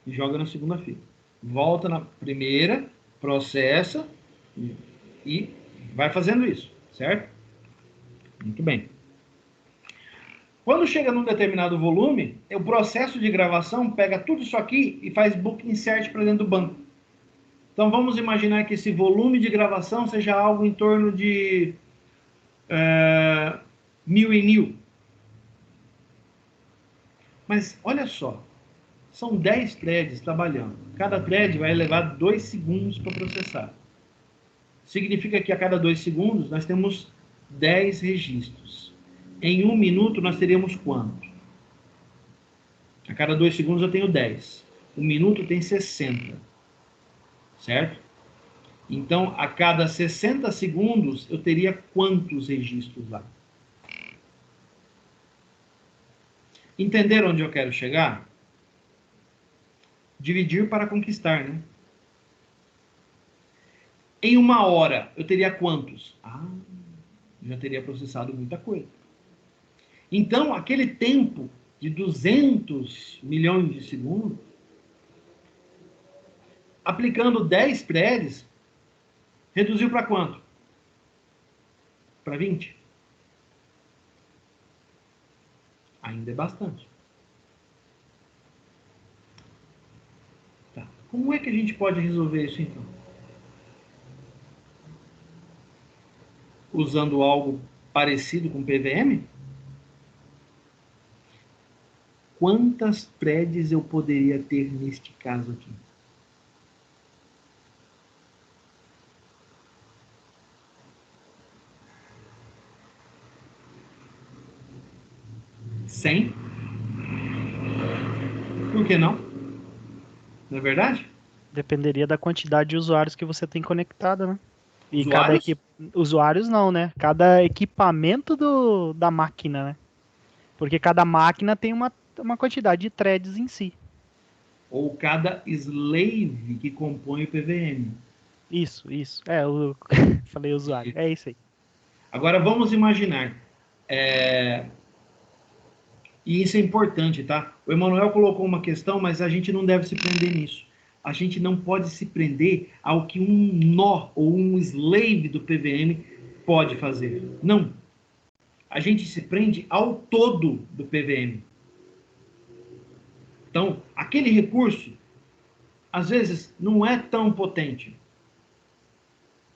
e joga na segunda fila. Volta na primeira, processa e vai fazendo isso, certo? Muito bem. Quando chega num determinado volume, o processo de gravação pega tudo isso aqui e faz book insert para dentro do banco. Então vamos imaginar que esse volume de gravação seja algo em torno de 1000 em 1000. Mas olha só, são 10 threads trabalhando. Cada thread vai levar 2 segundos para processar. Significa que a cada 2 segundos nós temos 10 registros. Em 1 minuto nós teríamos quanto? A cada 2 segundos eu tenho 10. 1 minuto tem 60. Certo? Então, a cada 60 segundos eu teria quantos registros lá? Entenderam onde eu quero chegar? Dividir para conquistar, né? Em 1 hora, eu teria quantos? Já teria processado muita coisa. Então, aquele tempo de 200 milhões de segundos, aplicando 10 threads, reduziu para quanto? Para 20. Ainda é bastante. Tá. Como é que a gente pode resolver isso, então? Usando algo parecido com PVM? Quantas threads eu poderia ter neste caso aqui? Cem? Por que não? Não é verdade? Dependeria da quantidade de usuários que você tem conectado, né? E Usuários? Usuários não, né? Cada equipamento da máquina, né? Porque cada máquina tem uma quantidade de threads em si. Ou cada slave que compõe o PVM. Isso. Eu falei usuário. É isso aí. Agora vamos imaginar. E isso é importante, tá? O Emanuel colocou uma questão, mas a gente não deve se prender nisso. A gente não pode se prender ao que um nó ou um slave do PVM pode fazer. Não. A gente se prende ao todo do PVM. Então, aquele recurso, às vezes, não é tão potente.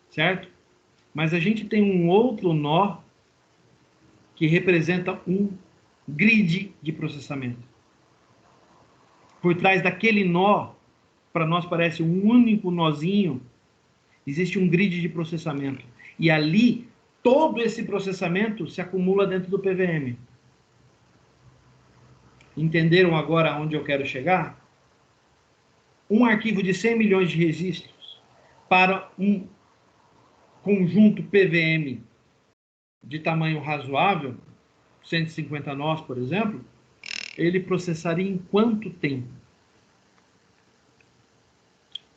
Certo? Mas a gente tem um outro nó que representa um grid de processamento. Por trás daquele nó, para nós parece um único nozinho, existe um grid de processamento. E ali, todo esse processamento se acumula dentro do PVM. Entenderam agora onde eu quero chegar? um arquivo de 100 milhões de registros para um conjunto PVM de tamanho razoável, 150 nós, por exemplo, ele processaria em quanto tempo?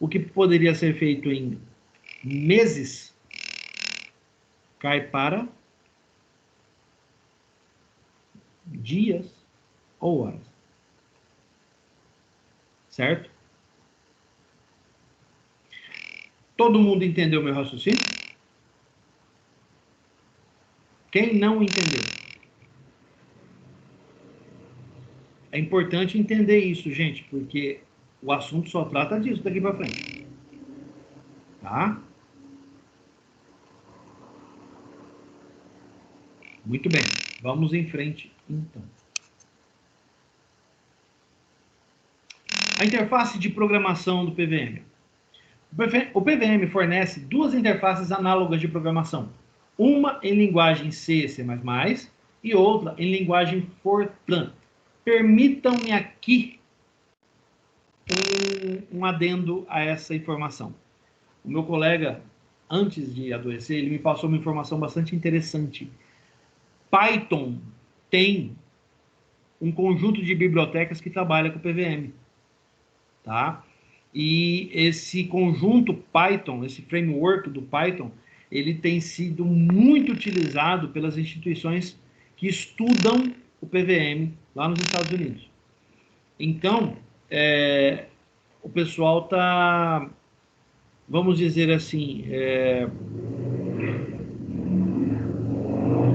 O que poderia ser feito em meses cai para dias ou horas. Certo? Todo mundo entendeu meu raciocínio? Quem não entendeu? É importante entender isso, gente, porque o assunto só trata disso daqui para frente. Tá? Muito bem. Vamos em frente, então. A interface de programação do PVM. O PVM fornece duas interfaces análogas de programação. Uma em linguagem C, C++, e outra em linguagem Fortran. Permitam-me aqui um adendo a essa informação. O meu colega, antes de adoecer, ele me passou uma informação bastante interessante. Python tem um conjunto de bibliotecas que trabalha com PVM. Tá? E esse conjunto Python, esse framework do Python, ele tem sido muito utilizado pelas instituições que estudam o PVM lá nos Estados Unidos. Então, o pessoal está, vamos dizer assim,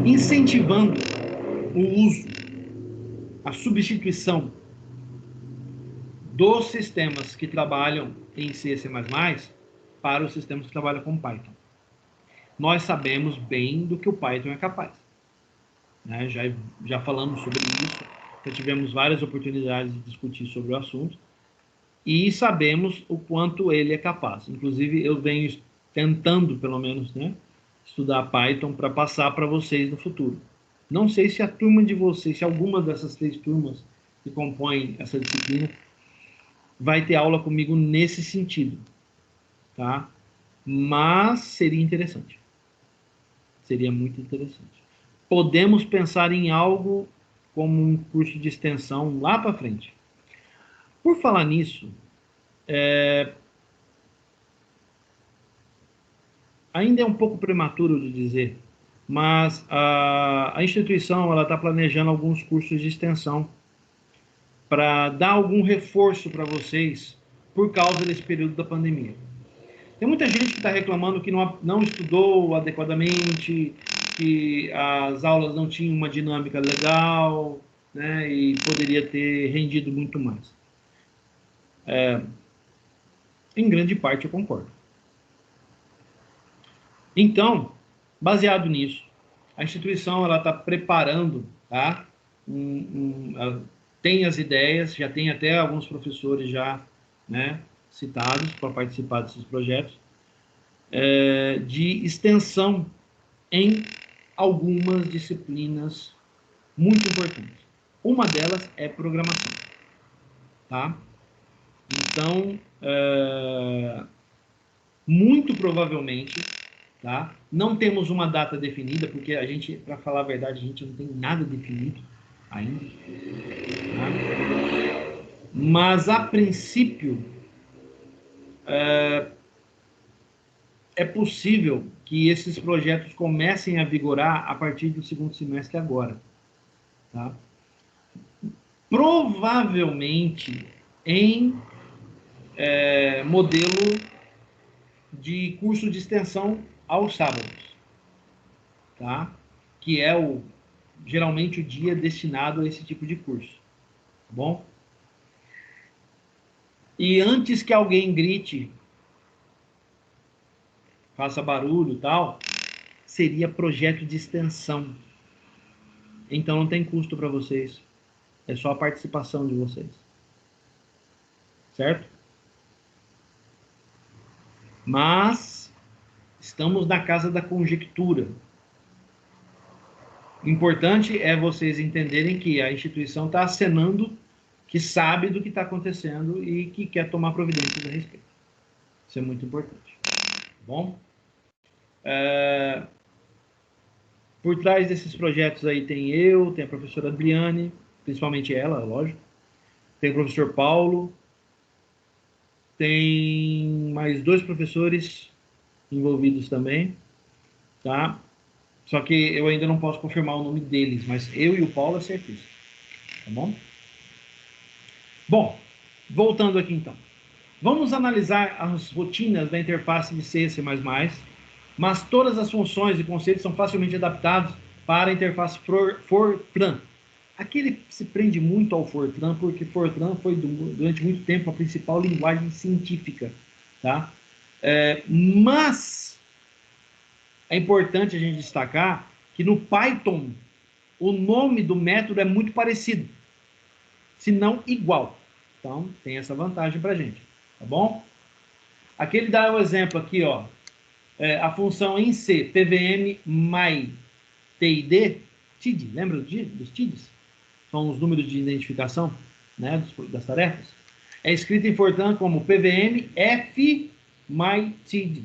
incentivando o uso, a substituição dos sistemas que trabalham em C, C++ para os sistemas que trabalham com Python. Nós sabemos bem do que o Python é capaz. Né? Já falamos sobre isso, já tivemos várias oportunidades de discutir sobre o assunto e sabemos o quanto ele é capaz. Inclusive, eu venho tentando, pelo menos, né, estudar Python para passar para vocês no futuro. Não sei se a turma de vocês, se alguma dessas 3 turmas que compõem essa disciplina vai ter aula comigo nesse sentido, tá? Mas seria interessante. Seria muito interessante. Podemos pensar em algo como um curso de extensão lá para frente. Por falar nisso, ainda é um pouco prematuro de dizer, mas a instituição ela está planejando alguns cursos de extensão para dar algum reforço para vocês por causa desse período da pandemia. Tem muita gente que está reclamando que não estudou adequadamente, que as aulas não tinham uma dinâmica legal, né, e poderia ter rendido muito mais. Em grande parte eu concordo. Então, baseado nisso, a instituição ela está preparando, tá? Tem as ideias, já tem até alguns professores já, né, citados para participar desses projetos, de extensão em algumas disciplinas muito importantes. Uma delas é programação, tá? Então, muito provavelmente, tá? Não temos uma data definida, porque a gente, para falar a verdade, a gente não tem nada definido ainda. Tá? Mas, a princípio, é possível que esses projetos comecem a vigorar a partir do segundo semestre agora. Tá? Provavelmente em modelo de curso de extensão aos sábados, tá? Que é geralmente o dia destinado a esse tipo de curso, tá bom? E antes que alguém grite, faça barulho e tal, seria projeto de extensão. Então não tem custo para vocês, é só a participação de vocês, certo? Mas estamos na casa da conjectura. O importante é vocês entenderem que a instituição está acenando que sabe do que está acontecendo e que quer tomar providências a respeito. Isso é muito importante. Tá bom? Por trás desses projetos aí tem eu, tem a professora Adriane, principalmente ela, lógico. Tem o professor Paulo. Tem mais 2 professores envolvidos também, tá? Só que eu ainda não posso confirmar o nome deles, mas eu e o Paulo é certeza. Tá bom? Bom, voltando aqui então. Vamos analisar as rotinas da interface de C++, mas todas as funções e conceitos são facilmente adaptados para a interface Fortran. Aqui ele se prende muito ao Fortran, porque Fortran foi durante muito tempo a principal linguagem científica, tá? Mas é importante a gente destacar que no Python o nome do método é muito parecido, se não igual. Então tem essa vantagem para a gente, tá bom? Aqui ele dá o exemplo aqui, ó, a função em C, pvm my tid, lembra dos TIDs? São os números de identificação, né, das tarefas. É escrito em Fortran como pvm f my tid.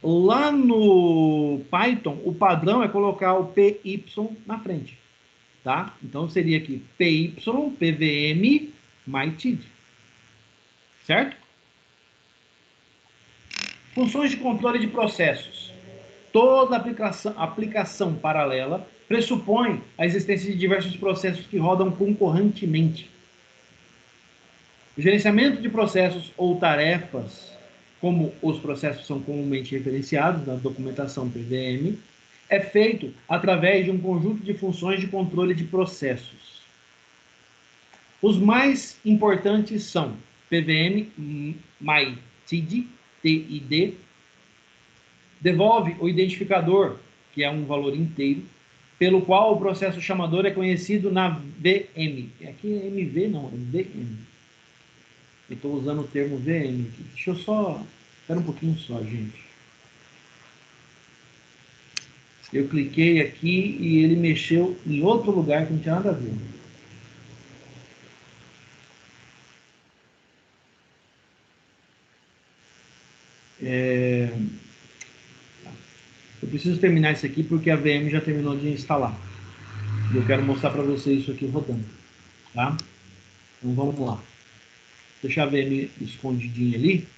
Lá no Python, o padrão é colocar o py na frente, tá? Então seria aqui py pvm my tid, certo? Funções de controle de processos. Toda aplicação paralela pressupõe a existência de diversos processos que rodam concorrentemente. O gerenciamento de processos ou tarefas, como os processos são comumente referenciados na documentação PVM, é feito através de um conjunto de funções de controle de processos. Os mais importantes são pvm my tid, TID, devolve o identificador, que é um valor inteiro, pelo qual o processo chamador é conhecido na VM. Aqui é MV, não, é VM. Eu estou usando o termo VM aqui. Deixa eu só... Espera um pouquinho só, gente. Eu cliquei aqui e ele mexeu em outro lugar que não tinha nada a ver. Eu preciso terminar isso aqui porque a VM já terminou de instalar. E eu quero mostrar para vocês isso aqui rodando. Tá? Então vamos lá. Deixar a VM escondidinha ali.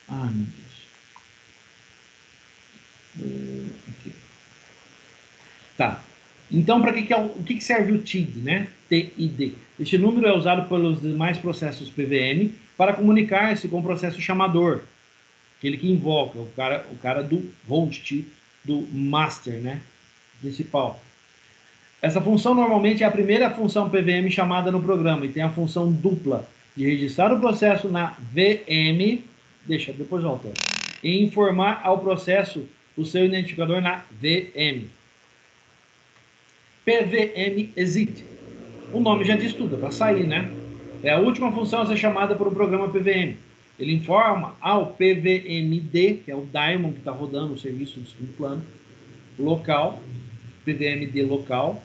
Ah, meu Deus. Aqui. Tá. Então, para o que serve o TID, né? TID. Este número é usado pelos demais processos PVM para comunicar-se com o processo chamador, aquele que invoca, o cara do host, do master, né? Principal. Essa função normalmente é a primeira função PVM chamada no programa e tem a função dupla de registrar o processo na VM, depois volta, e informar ao processo o seu identificador na VM. PVM exit. O nome já diz tudo, é para sair, né? É a última função a ser chamada por um programa PVM. Ele informa ao PVMD, que é o daemon que está rodando o serviço do segundo plano, local, PVMD local,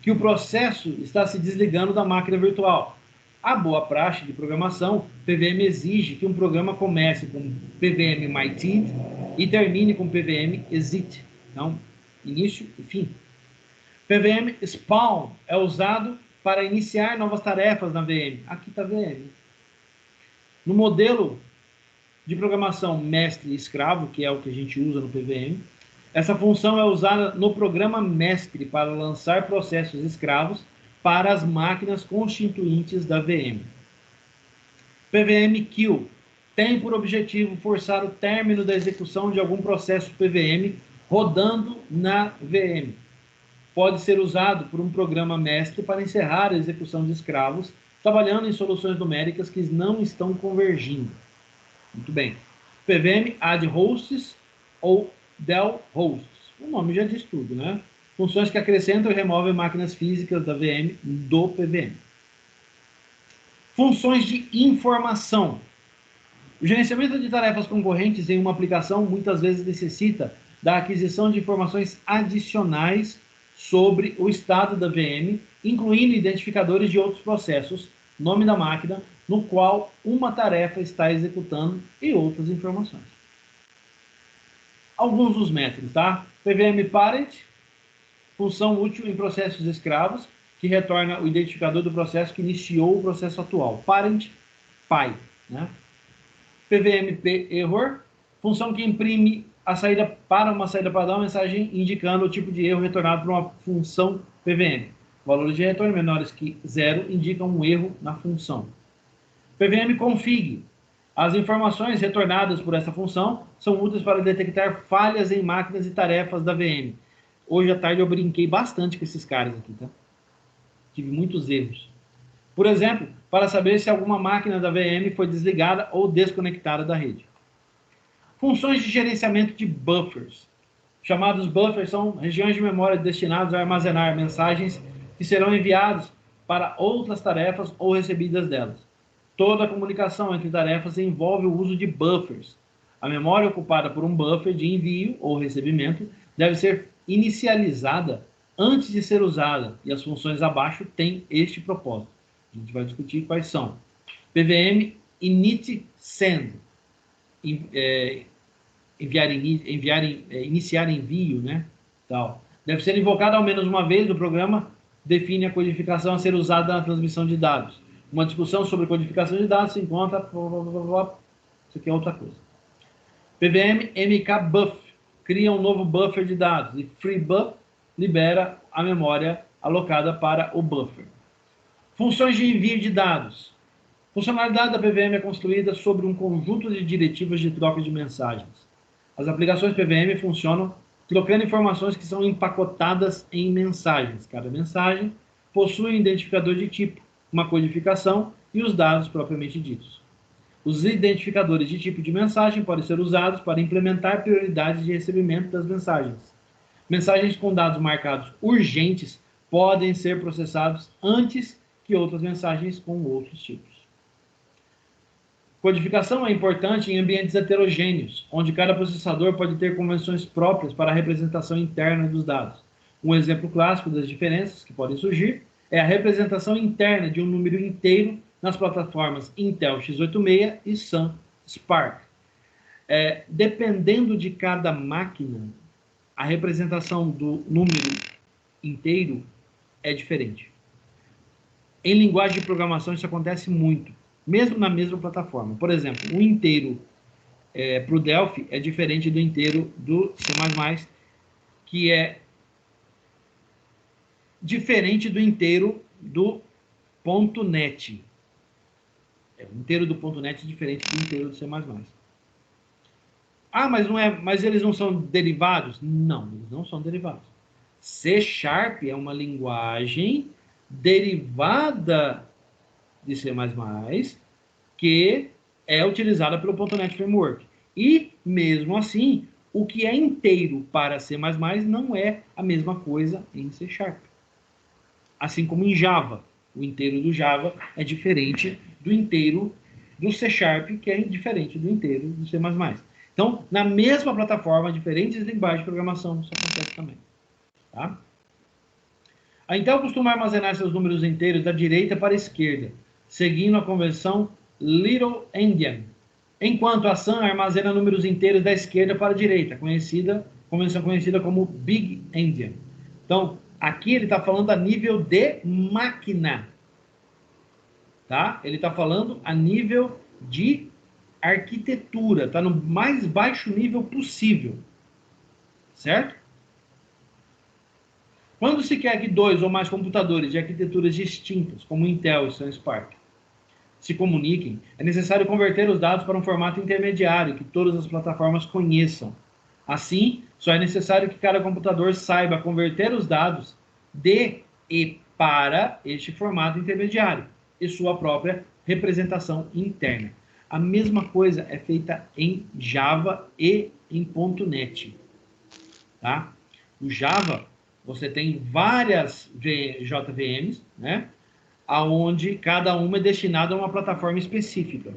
que o processo está se desligando da máquina virtual. A boa praxe de programação, PVM exige que um programa comece com PVM myTid e termine com PVM exit. Então, início e fim. PVM spawn é usado para iniciar novas tarefas na VM. Aqui está a VM. No modelo de programação mestre e escravo, que é o que a gente usa no PVM, essa função é usada no programa mestre para lançar processos escravos para as máquinas constituintes da VM. PVM kill tem por objetivo forçar o término da execução de algum processo PVM rodando na VM. Pode ser usado por um programa mestre para encerrar a execução de escravos, trabalhando em soluções numéricas que não estão convergindo. Muito bem. PVM add hosts ou del hosts. O nome já diz tudo, né? Funções que acrescentam e removem máquinas físicas da VM do PVM. Funções de informação. O gerenciamento de tarefas concorrentes em uma aplicação muitas vezes necessita da aquisição de informações adicionais sobre o estado da VM, incluindo identificadores de outros processos, nome da máquina, no qual uma tarefa está executando e outras informações. Alguns dos métodos, tá? PVM Parent, função útil em processos escravos, que retorna o identificador do processo que iniciou o processo atual. Parent, pai, né? PVMP Error, função que imprime a saída para uma saída padrão, uma mensagem indicando o tipo de erro retornado por uma função PVM. Valores de retorno menores que 0 indicam um erro na função. PVM Config. As informações retornadas por essa função são úteis para detectar falhas em máquinas e tarefas da VM. Hoje à tarde eu brinquei bastante com esses caras aqui, tá? Tive muitos erros. Por exemplo, para saber se alguma máquina da VM foi desligada ou desconectada da rede. Funções de gerenciamento de buffers. Chamados buffers são regiões de memória destinadas a armazenar mensagens que serão enviadas para outras tarefas ou recebidas delas. Toda a comunicação entre tarefas envolve o uso de buffers. A memória ocupada por um buffer de envio ou recebimento deve ser inicializada antes de ser usada, e as funções abaixo têm este propósito. A gente vai discutir quais são. PVM init send, iniciar envio, né? Tal. Deve ser invocado ao menos uma vez. O programa define a codificação a ser usada na transmissão de dados. Uma discussão sobre codificação de dados se encontra... Isso aqui é outra coisa. PVM mkbuff cria um novo buffer de dados, e freebuff libera a memória alocada para o buffer. Funções de envio de dados. A funcionalidade da PVM é construída sobre um conjunto de diretivas de troca de mensagens. As aplicações PVM funcionam trocando informações que são empacotadas em mensagens. Cada mensagem possui um identificador de tipo, uma codificação e os dados propriamente ditos. Os identificadores de tipo de mensagem podem ser usados para implementar prioridades de recebimento das mensagens. Mensagens com dados marcados urgentes podem ser processados antes que outras mensagens com outros tipos. Codificação é importante em ambientes heterogêneos, onde cada processador pode ter convenções próprias para a representação interna dos dados. Um exemplo clássico das diferenças que podem surgir é a representação interna de um número inteiro nas plataformas Intel x86 e Sun Spark. Dependendo de cada máquina, a representação do número inteiro é diferente. Em linguagem de programação isso acontece muito, mesmo na mesma plataforma. Por exemplo, o inteiro para o Delphi é diferente do inteiro do C++, que é diferente do inteiro do .NET. O inteiro do .NET é diferente do inteiro do C++. Ah, mas eles não são derivados? Não, eles não são derivados. C# é uma linguagem derivada de C++, que é utilizada pelo .NET Framework. E, mesmo assim, o que é inteiro para C++ não é a mesma coisa em C#. Assim como em Java. O inteiro do Java é diferente do inteiro do C#, que é diferente do inteiro do C++. Então, na mesma plataforma, diferentes linguagens de programação, isso acontece também. Tá? A Intel costuma armazenar seus números inteiros da direita para a esquerda, seguindo a convenção Little Endian, enquanto a Sun armazena números inteiros da esquerda para a direita, convenção conhecida como Big Endian. Então, aqui ele está falando a nível de máquina. Tá? Ele está falando a nível de arquitetura. Está no mais baixo nível possível. Certo? Quando se quer que dois ou mais computadores de arquiteturas distintas, como Intel e Sun Spark, se comuniquem, é necessário converter os dados para um formato intermediário que todas as plataformas conheçam. Assim, só é necessário que cada computador saiba converter os dados de e para este formato intermediário e sua própria representação interna. A mesma coisa é feita em Java e em .NET. Tá? No Java, você tem várias JVMs, né? Onde cada uma é destinada a uma plataforma específica.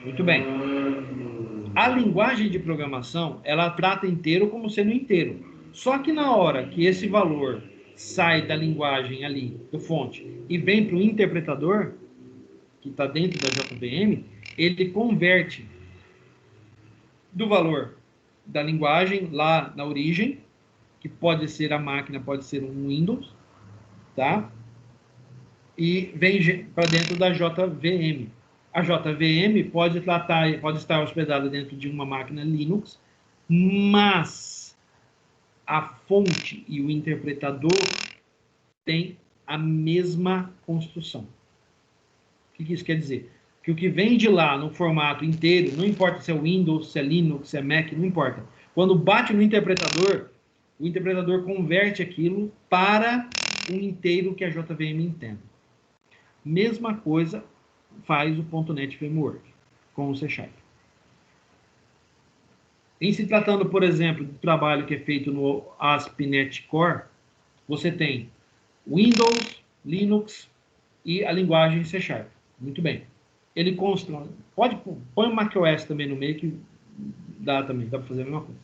Muito bem. A linguagem de programação, ela trata inteiro como sendo inteiro. Só que na hora que esse valor sai da linguagem ali, do fonte, e vem para o interpretador, que está dentro da JVM, ele converte do valor da linguagem lá na origem, que pode ser a máquina, pode ser um Windows, tá? E vem para dentro da JVM. A JVM pode estar hospedada dentro de uma máquina Linux, mas a fonte e o interpretador têm a mesma construção. O que isso quer dizer? Que o que vem de lá no formato inteiro, não importa se é Windows, se é Linux, se é Mac, não importa. Quando bate no interpretador, o interpretador converte aquilo para um inteiro que a JVM entenda. Mesma coisa faz o .NET Framework com o C#. Em se tratando, por exemplo, do trabalho que é feito no ASP.NET Core, você tem Windows, Linux e a linguagem C#. Muito bem. Ele consta... Põe o macOS também no meio, que dá também, dá para fazer a mesma coisa.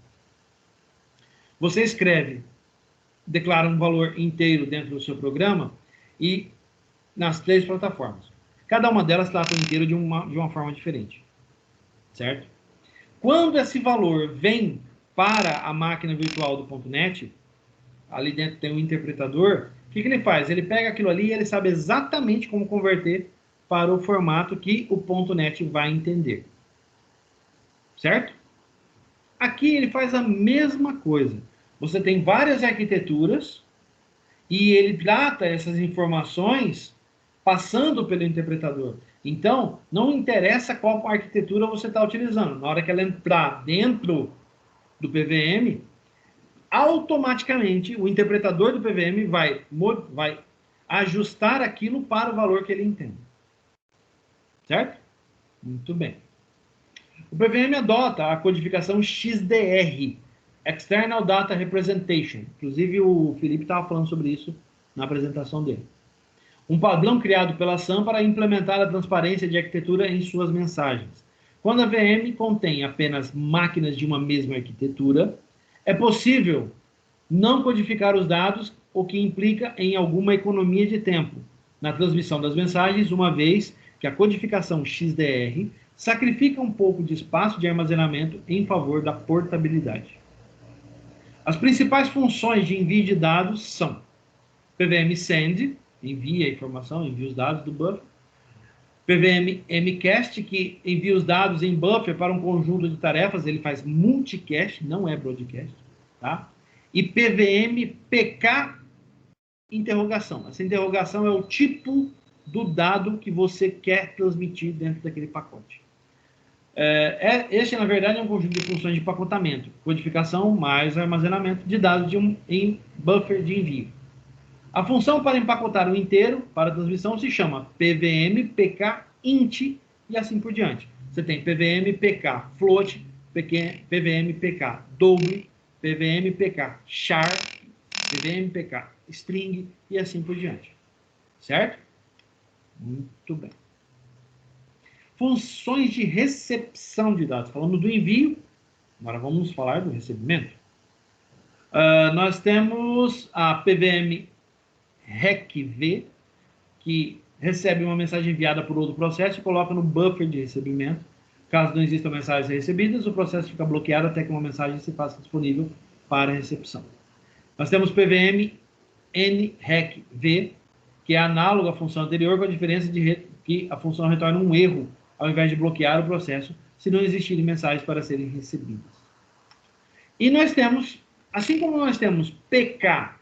Você escreve, declara um valor inteiro dentro do seu programa e nas 3 plataformas. Cada uma delas trata o inteiro de uma forma diferente. Certo? Quando esse valor vem para a máquina virtual do .NET, ali dentro tem um interpretador, o que ele faz? Ele pega aquilo ali e ele sabe exatamente como converter para o formato que o .NET vai entender. Certo? Aqui ele faz a mesma coisa. Você tem várias arquiteturas e ele trata essas informações passando pelo interpretador. Então, não interessa qual arquitetura você está utilizando. Na hora que ela entrar dentro do PVM, automaticamente o interpretador do PVM vai ajustar aquilo para o valor que ele entende. Certo? Muito bem. O PVM adota a codificação XDR, External Data Representation. Inclusive, o Felipe estava falando sobre isso na apresentação dele. Um padrão criado pela SAM para implementar a transparência de arquitetura em suas mensagens. Quando a VM contém apenas máquinas de uma mesma arquitetura, é possível não codificar os dados, o que implica em alguma economia de tempo na transmissão das mensagens, uma vez que a codificação XDR sacrifica um pouco de espaço de armazenamento em favor da portabilidade. As principais funções de envio de dados são PVM Send, envia a informação, envia os dados do buffer. PVM Mcast, que envia os dados em buffer para um conjunto de tarefas, ele faz multicast, não é broadcast, tá? E PVM PK interrogação. Essa interrogação é o tipo do dado que você quer transmitir dentro daquele pacote. Este, na verdade, é um conjunto de funções de pacotamento, codificação mais armazenamento de dados em buffer de envio. A função para empacotar o inteiro para a transmissão se chama PVM PK int e assim por diante. Você tem PVM PK float, PVM PK double, PVM PK char, PVM PK string e assim por diante. Certo? Muito bem. Funções de recepção de dados. Falamos do envio, agora vamos falar do recebimento. Nós temos a PVM RECV, que recebe uma mensagem enviada por outro processo e coloca no buffer de recebimento. Caso não existam mensagens recebidas, o processo fica bloqueado até que uma mensagem se faça disponível para recepção. Nós temos PVM NRECV, que é análogo à função anterior, com a diferença de que a função retorna um erro ao invés de bloquear o processo, se não existirem mensagens para serem recebidas. E nós temos, assim como nós temos PK,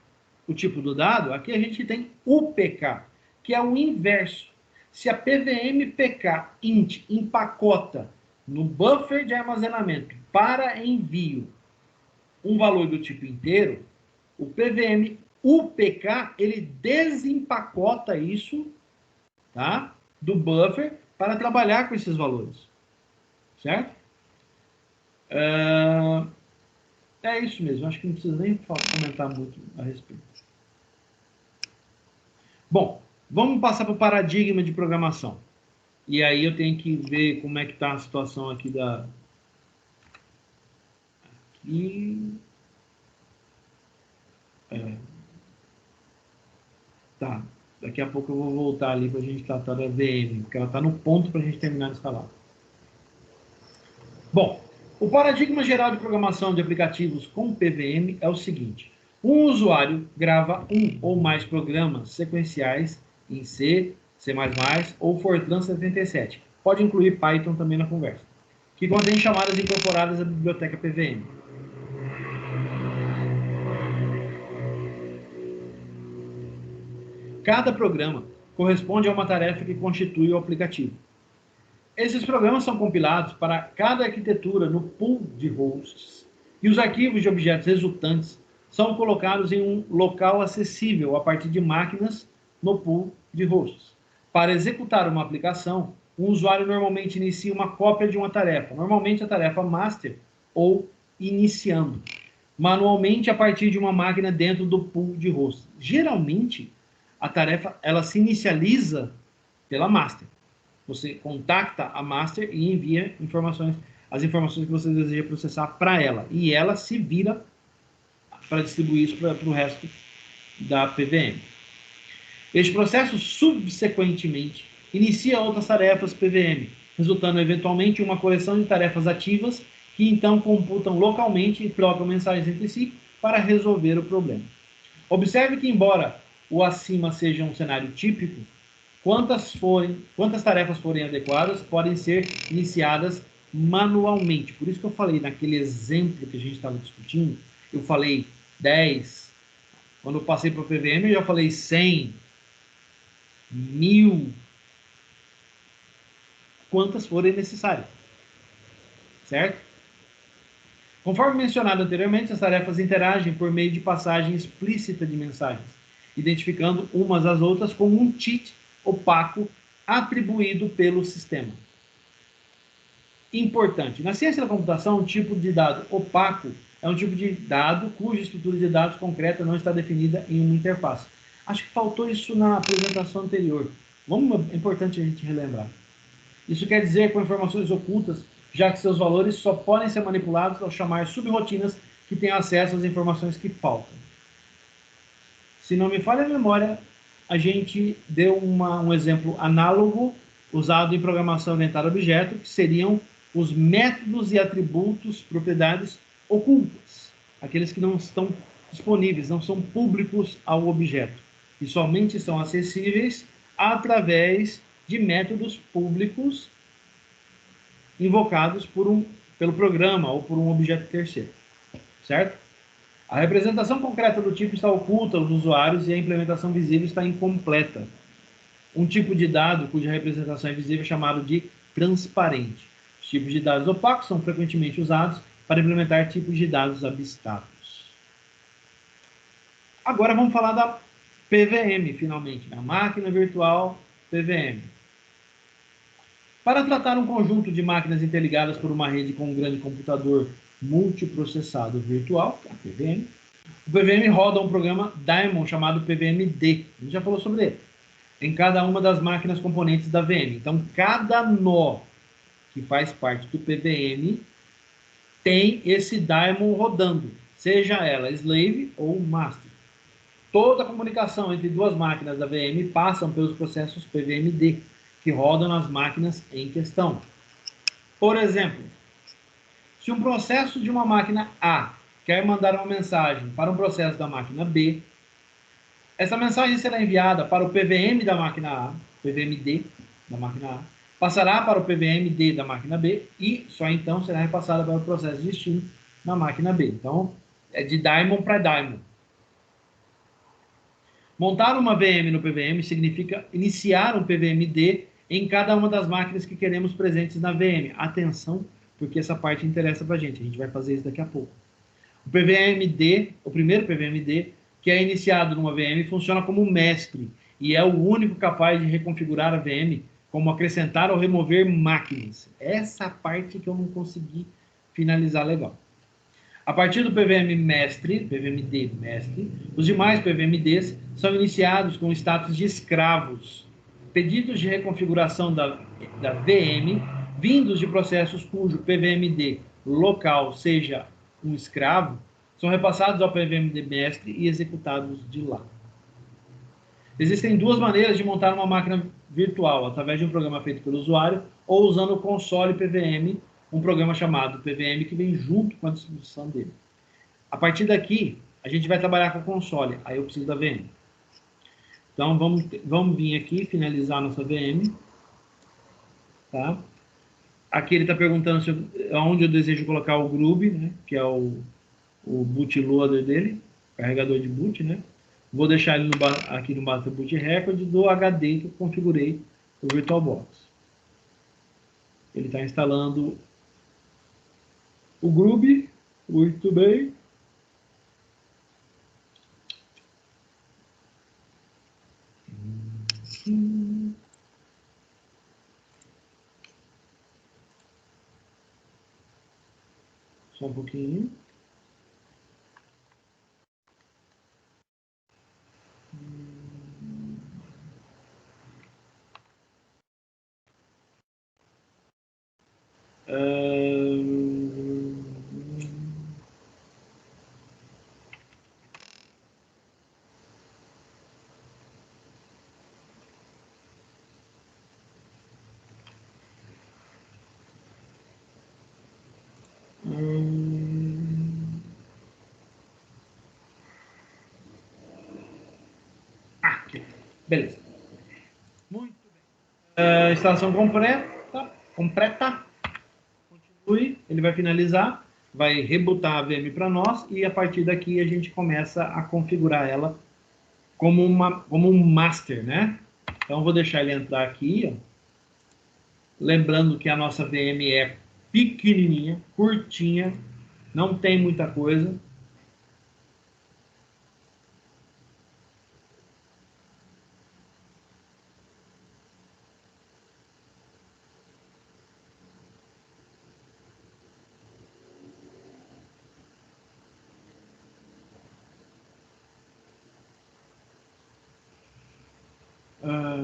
o tipo do dado, aqui a gente tem UPK, que é o inverso. Se a PVM PK int empacota no buffer de armazenamento para envio um valor do tipo inteiro, o PVM UPK, ele desempacota isso, tá, do buffer para trabalhar com esses valores. Certo? É isso mesmo, acho que não precisa nem comentar muito a respeito. Bom, vamos passar para o paradigma de programação. E aí eu tenho que ver como é que está a situação aqui da... Aqui... Tá, daqui a pouco eu vou voltar ali para a gente tratar da VM, porque ela está no ponto para a gente terminar de instalar. Bom, o paradigma geral de programação de aplicativos com PVM é o seguinte: um usuário grava um ou mais programas sequenciais em C, C++ ou Fortran 77. Pode incluir Python também na conversa, que contém chamadas incorporadas à biblioteca PVM. Cada programa corresponde a uma tarefa que constitui o aplicativo. Esses programas são compilados para cada arquitetura no pool de hosts, e os arquivos de objetos resultantes são colocados em um local acessível a partir de máquinas no pool de hosts. Para executar uma aplicação, um usuário normalmente inicia uma cópia de uma tarefa, normalmente a tarefa master, ou iniciando, manualmente a partir de uma máquina dentro do pool de hosts. Geralmente, a tarefa ela se inicializa pela master. Você contacta a master e envia as informações que você deseja processar para ela. E ela se vira para distribuir isso para o resto da PVM. Este processo, subsequentemente, inicia outras tarefas PVM, resultando eventualmente em uma coleção de tarefas ativas que então computam localmente e trocam mensagens entre si para resolver o problema. Observe que, embora o acima seja um cenário típico, quantas tarefas forem adequadas podem ser iniciadas manualmente. Por isso que eu falei naquele exemplo que a gente estava discutindo, eu falei 10. Quando eu passei para o PVM, eu já falei 100, 1000. Quantas forem necessárias. Certo? Conforme mencionado anteriormente, as tarefas interagem por meio de passagem explícita de mensagens, identificando umas às outras como um cheat opaco atribuído pelo sistema. Importante. Na ciência da computação, um tipo de dado opaco é um tipo de dado cuja estrutura de dados concreta não está definida em uma interface. Acho que faltou isso na apresentação anterior. É importante a gente relembrar. Isso quer dizer com informações ocultas, já que seus valores só podem ser manipulados ao chamar subrotinas que têm acesso às informações que faltam. Se não me falha a memória, a gente deu um exemplo análogo usado em programação orientada a objeto, que seriam os métodos e atributos, propriedades ocultas, aqueles que não estão disponíveis, não são públicos ao objeto, e somente são acessíveis através de métodos públicos invocados pelo programa ou por um objeto terceiro, certo? A representação concreta do tipo está oculta aos usuários e a implementação visível está incompleta. Um tipo de dado cuja representação é visível é chamado de transparente. Os tipos de dados opacos são frequentemente usados para implementar tipos de dados abstratos. Agora vamos falar da PVM, finalmente, a máquina virtual PVM. Para tratar um conjunto de máquinas interligadas por uma rede com um grande computador multiprocessado virtual, a PVM, o PVM roda um programa Daemon chamado PVM-D. A gente já falou sobre ele. Em cada uma das máquinas componentes da VM. Então, cada nó que faz parte do PVM tem esse daemon rodando, seja ela slave ou master. Toda a comunicação entre duas máquinas da VM passam pelos processos PVM-D, que rodam nas máquinas em questão. Por exemplo, se um processo de uma máquina A quer mandar uma mensagem para um processo da máquina B, essa mensagem será enviada para o PVM da máquina A, PVM-D da máquina A, passará para o PVM-D da máquina B e só então será repassada para o processo de destino na máquina B. Então, é de daemon para daemon. Montar uma VM no PVM significa iniciar um PVM-D em cada uma das máquinas que queremos presentes na VM. Atenção, porque essa parte interessa para a gente vai fazer isso daqui a pouco. O PVM-D, o primeiro PVM-D, que é iniciado numa VM, funciona como mestre e é o único capaz de reconfigurar a VM, como acrescentar ou remover máquinas. Essa parte que eu não consegui finalizar legal. A partir do PVM mestre, PVM-D mestre, os demais PVM-Ds são iniciados com status de escravos. Pedidos de reconfiguração da VM, vindos de processos cujo PVM-D local seja um escravo, são repassados ao PVM de mestre e executados de lá. Existem duas maneiras de montar uma máquina virtual, através de um programa feito pelo usuário ou usando o console PVM, um programa chamado PVM que vem junto com a distribuição dele. A partir daqui, a gente vai trabalhar com o console, aí eu preciso da VM. Então, vamos vir aqui, finalizar a nossa VM. Tá? Aqui ele está perguntando onde eu desejo colocar o Groove, né? Que é o bootloader dele, carregador de boot, né? Vou deixar ele aqui no Master Boot Record do HD que eu configurei o VirtualBox. Ele está instalando o Groove, muito bem. Só um pouquinho. Beleza. Muito bem. Instalação completa. Continue. Ele vai finalizar. Vai rebootar a VM para nós. E a partir daqui a gente começa a configurar ela como um master, né? Então vou deixar ele entrar aqui. Ó. Lembrando que a nossa VM é pequenininha, curtinha. Não tem muita coisa.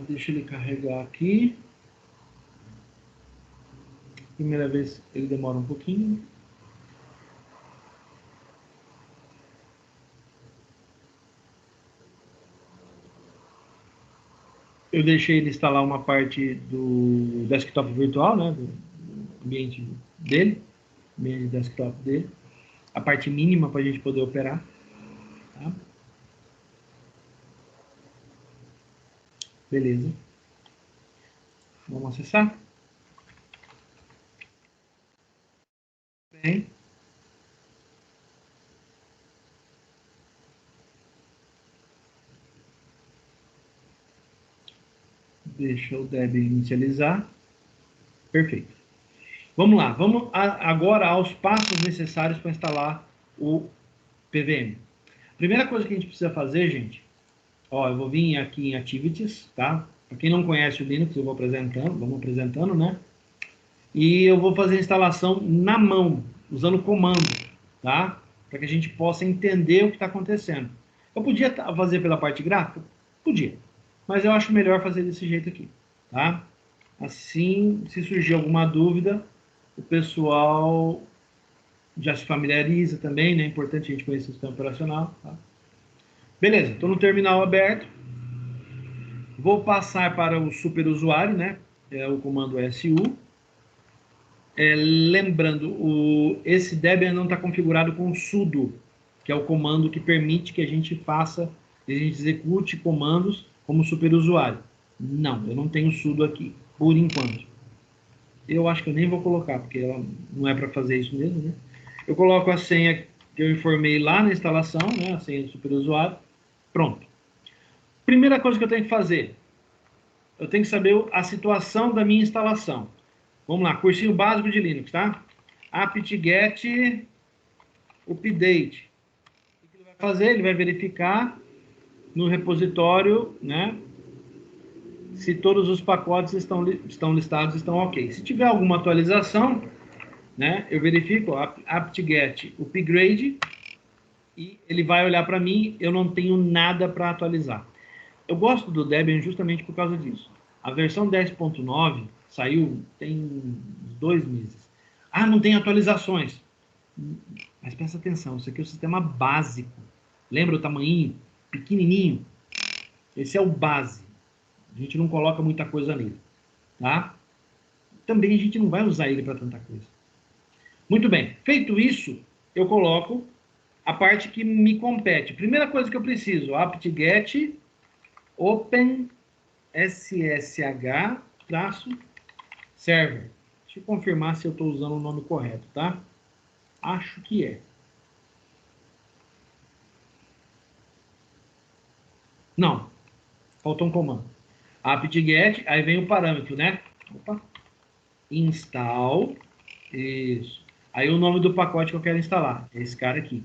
Deixa ele carregar aqui. Primeira vez ele demora um pouquinho. Eu deixei ele instalar uma parte do desktop virtual, né, do ambiente dele, ambiente desktop dele, a parte mínima para a gente poder operar. Tá? Beleza. Vamos acessar. Bem. Deixa o Deb inicializar. Perfeito. Vamos lá. Vamos agora aos passos necessários para instalar o PVM. Primeira coisa que a gente precisa fazer, gente, ó, eu vou vir aqui em Activities, tá? Para quem não conhece o Linux, eu vou vamos apresentando, né? E eu vou fazer a instalação na mão, usando o comando, tá? Para que a gente possa entender o que está acontecendo. Eu podia fazer pela parte gráfica? Podia. Mas eu acho melhor fazer desse jeito aqui, tá? Assim, se surgir alguma dúvida, o pessoal já se familiariza também, né? É importante a gente conhecer o sistema operacional, tá? Beleza, estou no terminal aberto. Vou passar para o superusuário, né? É o comando SU. Lembrando, esse Debian não está configurado com sudo, que é o comando que permite que a gente execute comandos como superusuário. Não, eu não tenho sudo aqui, por enquanto. Eu acho que eu nem vou colocar, porque ela não é para fazer isso mesmo, né? Eu coloco a senha que eu informei lá na instalação, né? A senha do superusuário. Pronto. Primeira coisa que eu tenho que fazer, eu tenho que saber a situação da minha instalação. Vamos lá, cursinho básico de Linux, tá? apt-get update. O que ele vai fazer? Ele vai verificar no repositório, né? Se todos os pacotes estão listados, estão ok. Se tiver alguma atualização, né? Eu verifico apt-get upgrade e ele vai olhar para mim, eu não tenho nada para atualizar. Eu gosto do Debian justamente por causa disso. A versão 10.9 saiu tem 2 meses. Ah, não tem atualizações. Mas presta atenção, isso aqui é o sistema básico. Lembra o tamanhinho? Pequenininho. Esse é o base. A gente não coloca muita coisa nele. Tá? Também a gente não vai usar ele para tanta coisa. Muito bem. Feito isso, eu coloco a parte que me compete. Primeira coisa que eu preciso, apt-get open ssh server. Deixa eu confirmar se eu estou usando o nome correto, tá? Acho que é. Não. Faltou um comando. apt-get, aí vem o parâmetro, né? Opa. Install. Isso. Aí o nome do pacote que eu quero instalar. É esse cara aqui.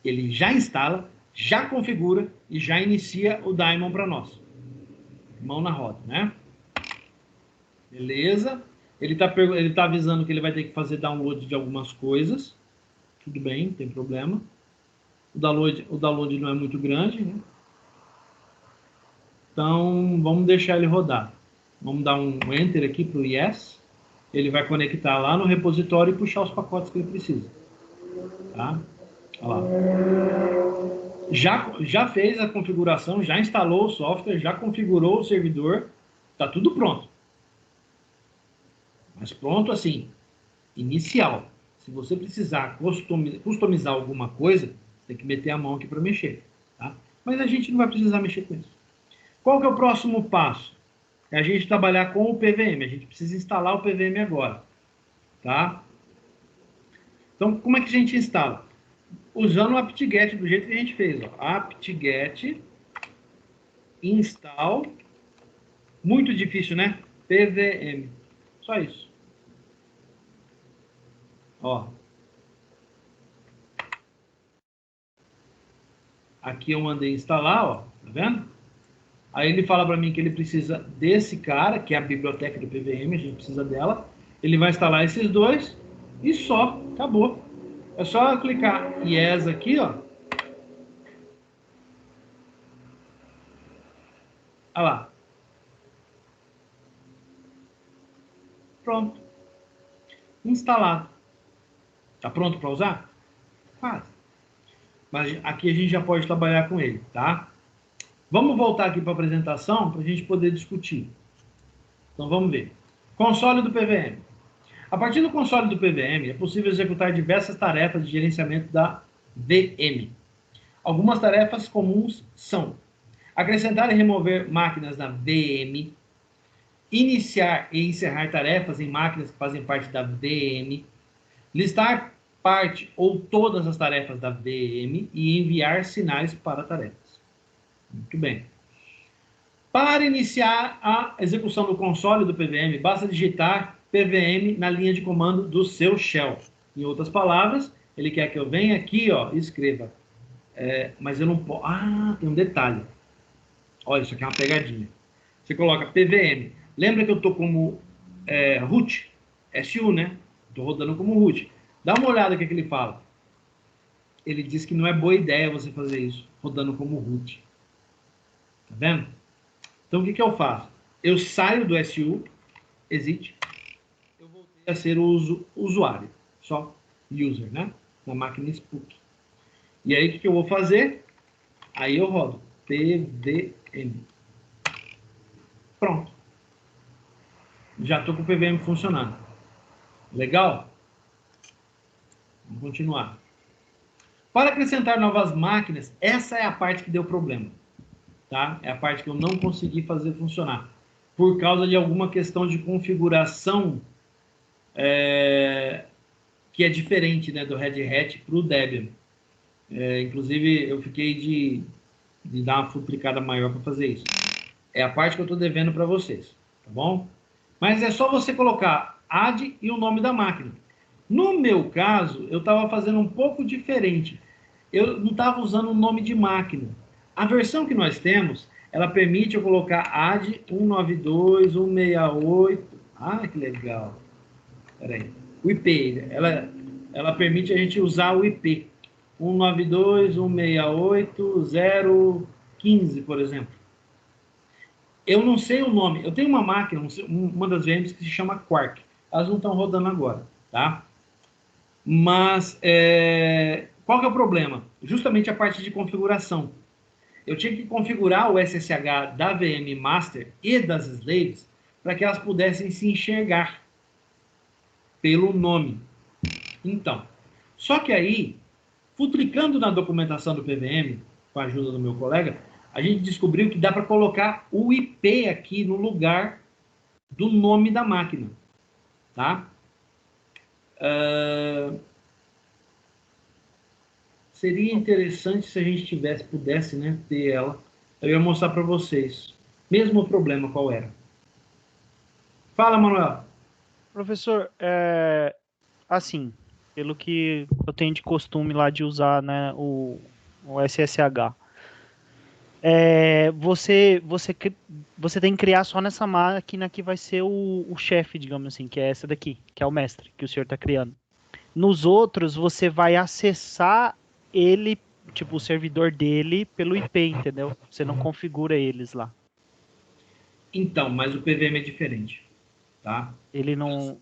Ele já instala, já configura e já inicia o daemon para nós. Mão na roda, né? Beleza. Ele tá avisando que ele vai ter que fazer download de algumas coisas. Tudo bem, não tem problema. O download não é muito grande, né? Então, vamos deixar ele rodar. Vamos dar um Enter aqui para o Yes. Ele vai conectar lá no repositório e puxar os pacotes que ele precisa. Tá? Olha lá. Já fez a configuração, já instalou o software, já configurou o servidor. Está tudo pronto. Mas pronto assim, inicial. Se você precisar customizar alguma coisa, você tem que meter a mão aqui para mexer. Tá? Mas a gente não vai precisar mexer com isso. Qual que é o próximo passo? É a gente trabalhar com o PVM. A gente precisa instalar o PVM agora. Tá? Então, como é que a gente instala? Usando o apt-get do jeito que a gente fez. Ó. apt-get install. Muito difícil, né? PVM. Só isso. Ó. Aqui eu mandei instalar, ó. Tá vendo? Aí ele fala para mim que ele precisa desse cara, que é a biblioteca do PVM, a gente precisa dela. Ele vai instalar esses dois e só, acabou. É só clicar Yes aqui, ó. Olha lá. Pronto. Instalado. Tá pronto para usar? Quase. Mas aqui a gente já pode trabalhar com ele, tá? Vamos voltar aqui para a apresentação para a gente poder discutir. Então vamos ver. Console do PVM. A partir do console do PVM, é possível executar diversas tarefas de gerenciamento da VM. Algumas tarefas comuns são acrescentar e remover máquinas na VM, iniciar e encerrar tarefas em máquinas que fazem parte da VM, listar parte ou todas as tarefas da VM e enviar sinais para tarefas. Muito bem. Para iniciar a execução do console do PVM, basta digitar PVM na linha de comando do seu shell. Em outras palavras, ele quer que eu venha aqui, ó, e escreva. Mas eu não posso... Ah, tem um detalhe. Olha, isso aqui é uma pegadinha. Você coloca PVM. Lembra que eu estou como root? SU, né? Estou rodando como root. Dá uma olhada no que ele fala. Ele diz que não é boa ideia você fazer isso, rodando como root. Tá vendo? Então, o que eu faço? Eu saio do SU, exit, eu voltei a ser o usuário, só user, né? Na máquina Spook. E aí, o que eu vou fazer? Aí eu rodo PVM. Pronto. Já estou com o PVM funcionando. Legal? Vamos continuar. Para acrescentar novas máquinas, essa é a parte que deu problema. Tá? É a parte que eu não consegui fazer funcionar. Por causa de alguma questão de configuração que é diferente, né, do Red Hat para o Debian. Inclusive, eu fiquei de dar uma futricada maior para fazer isso. É a parte que eu estou devendo para vocês. Tá bom? Mas é só você colocar add e o nome da máquina. No meu caso, eu estava fazendo um pouco diferente. Eu não estava usando o nome de máquina. A versão que nós temos, ela permite eu colocar add 192, 168. Ah, que legal. Espera aí. O IP, ela permite a gente usar o IP. 192, 168, 015, por exemplo. Eu não sei o nome. Eu tenho uma máquina, uma das VMs que se chama Quark. Elas não estão rodando agora, tá? Mas qual que é o problema? Justamente a parte de configuração. Eu tinha que configurar o SSH da VM Master e das slaves para que elas pudessem se enxergar pelo nome. Então, só que aí, futricando na documentação do PVM, com a ajuda do meu colega, a gente descobriu que dá para colocar o IP aqui no lugar do nome da máquina, tá? Seria interessante se a gente pudesse, né, ter ela. Eu ia mostrar para vocês. Mesmo o problema qual era. Fala, Manuel. Professor, assim, pelo que eu tenho de costume lá de usar, né, o SSH, você tem que criar só nessa máquina que vai ser o chefe, digamos assim, que é essa daqui, que é o mestre, que o senhor está criando. Nos outros, você vai acessar ele, tipo, o servidor dele pelo IP, entendeu? Você não configura eles lá. Então, mas o PVM é diferente, tá? Ele não...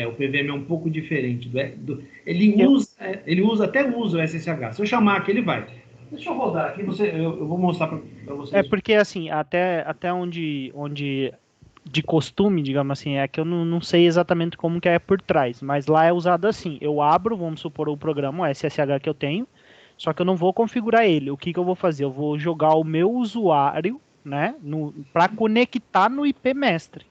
O PVM é um pouco diferente. Ele até usa o SSH. Se eu chamar aqui, ele vai. Deixa eu rodar aqui, eu vou mostrar para vocês. Porque, assim, até onde de costume, digamos assim, é que eu não sei exatamente como que é por trás, mas lá é usado assim, eu abro, vamos supor, o programa, o SSH que eu tenho, só que eu não vou configurar ele. O que eu vou fazer? Eu vou jogar o meu usuário, né, para conectar no IP mestre.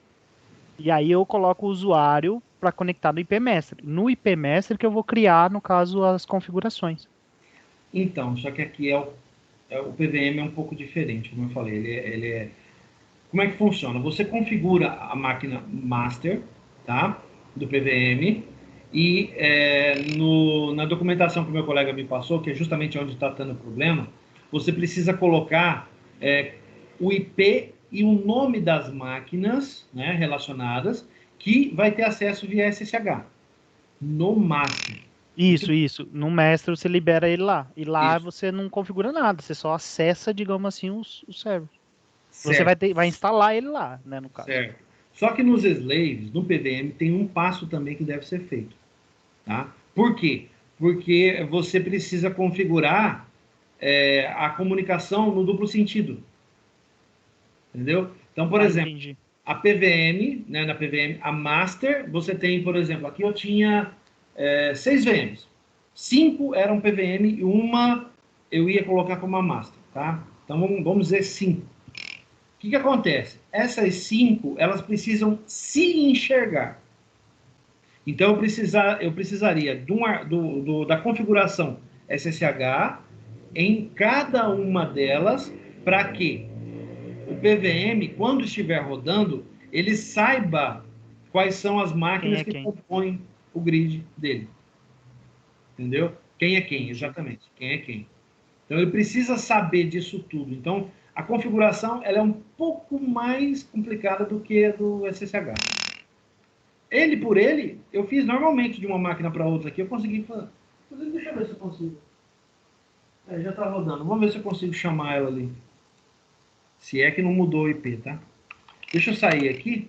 E aí eu coloco o usuário para conectar no IP mestre. No IP mestre que eu vou criar, no caso, as configurações. Então, só que aqui o PVM é um pouco diferente, como eu falei. Como é que funciona? Você configura a máquina master, tá? Do PVM e na documentação que o meu colega me passou, que é justamente onde está tendo o problema, você precisa colocar o IP e o nome das máquinas, né, relacionadas, que vai ter acesso via SSH, no master. Isso. No mestre você libera ele lá. E lá Isso. você não configura nada, você só acessa, digamos assim, o server. Você Certo. vai instalar ele lá, né, no caso. Certo. Só que nos slaves, no PVM, tem um passo também que deve ser feito. Tá? Por quê? Porque você precisa configurar a comunicação no duplo sentido. Entendeu? Então, por exemplo, Entendi. a PVM, né, na PVM, a master, você tem, por exemplo, aqui eu tinha 6 VMs. 5 eram PVM e uma eu ia colocar como uma master. Tá? Então, vamos dizer 5. O que acontece? Essas 5, elas precisam se enxergar. Então, eu precisaria da configuração SSH em cada uma delas para que o PVM, quando estiver rodando, ele saiba quais são as máquinas que compõem o grid dele. Entendeu? Quem é quem, exatamente. Quem é quem. Então, ele precisa saber disso tudo. Então, a configuração ela é um pouco mais complicada do que a do SSH. Ele por ele, eu fiz normalmente de uma máquina para outra aqui, eu consegui fazer. Deixa eu ver se eu consigo. Já está rodando. Vamos ver se eu consigo chamar ela ali. Se é que não mudou o IP, tá? Deixa eu sair aqui.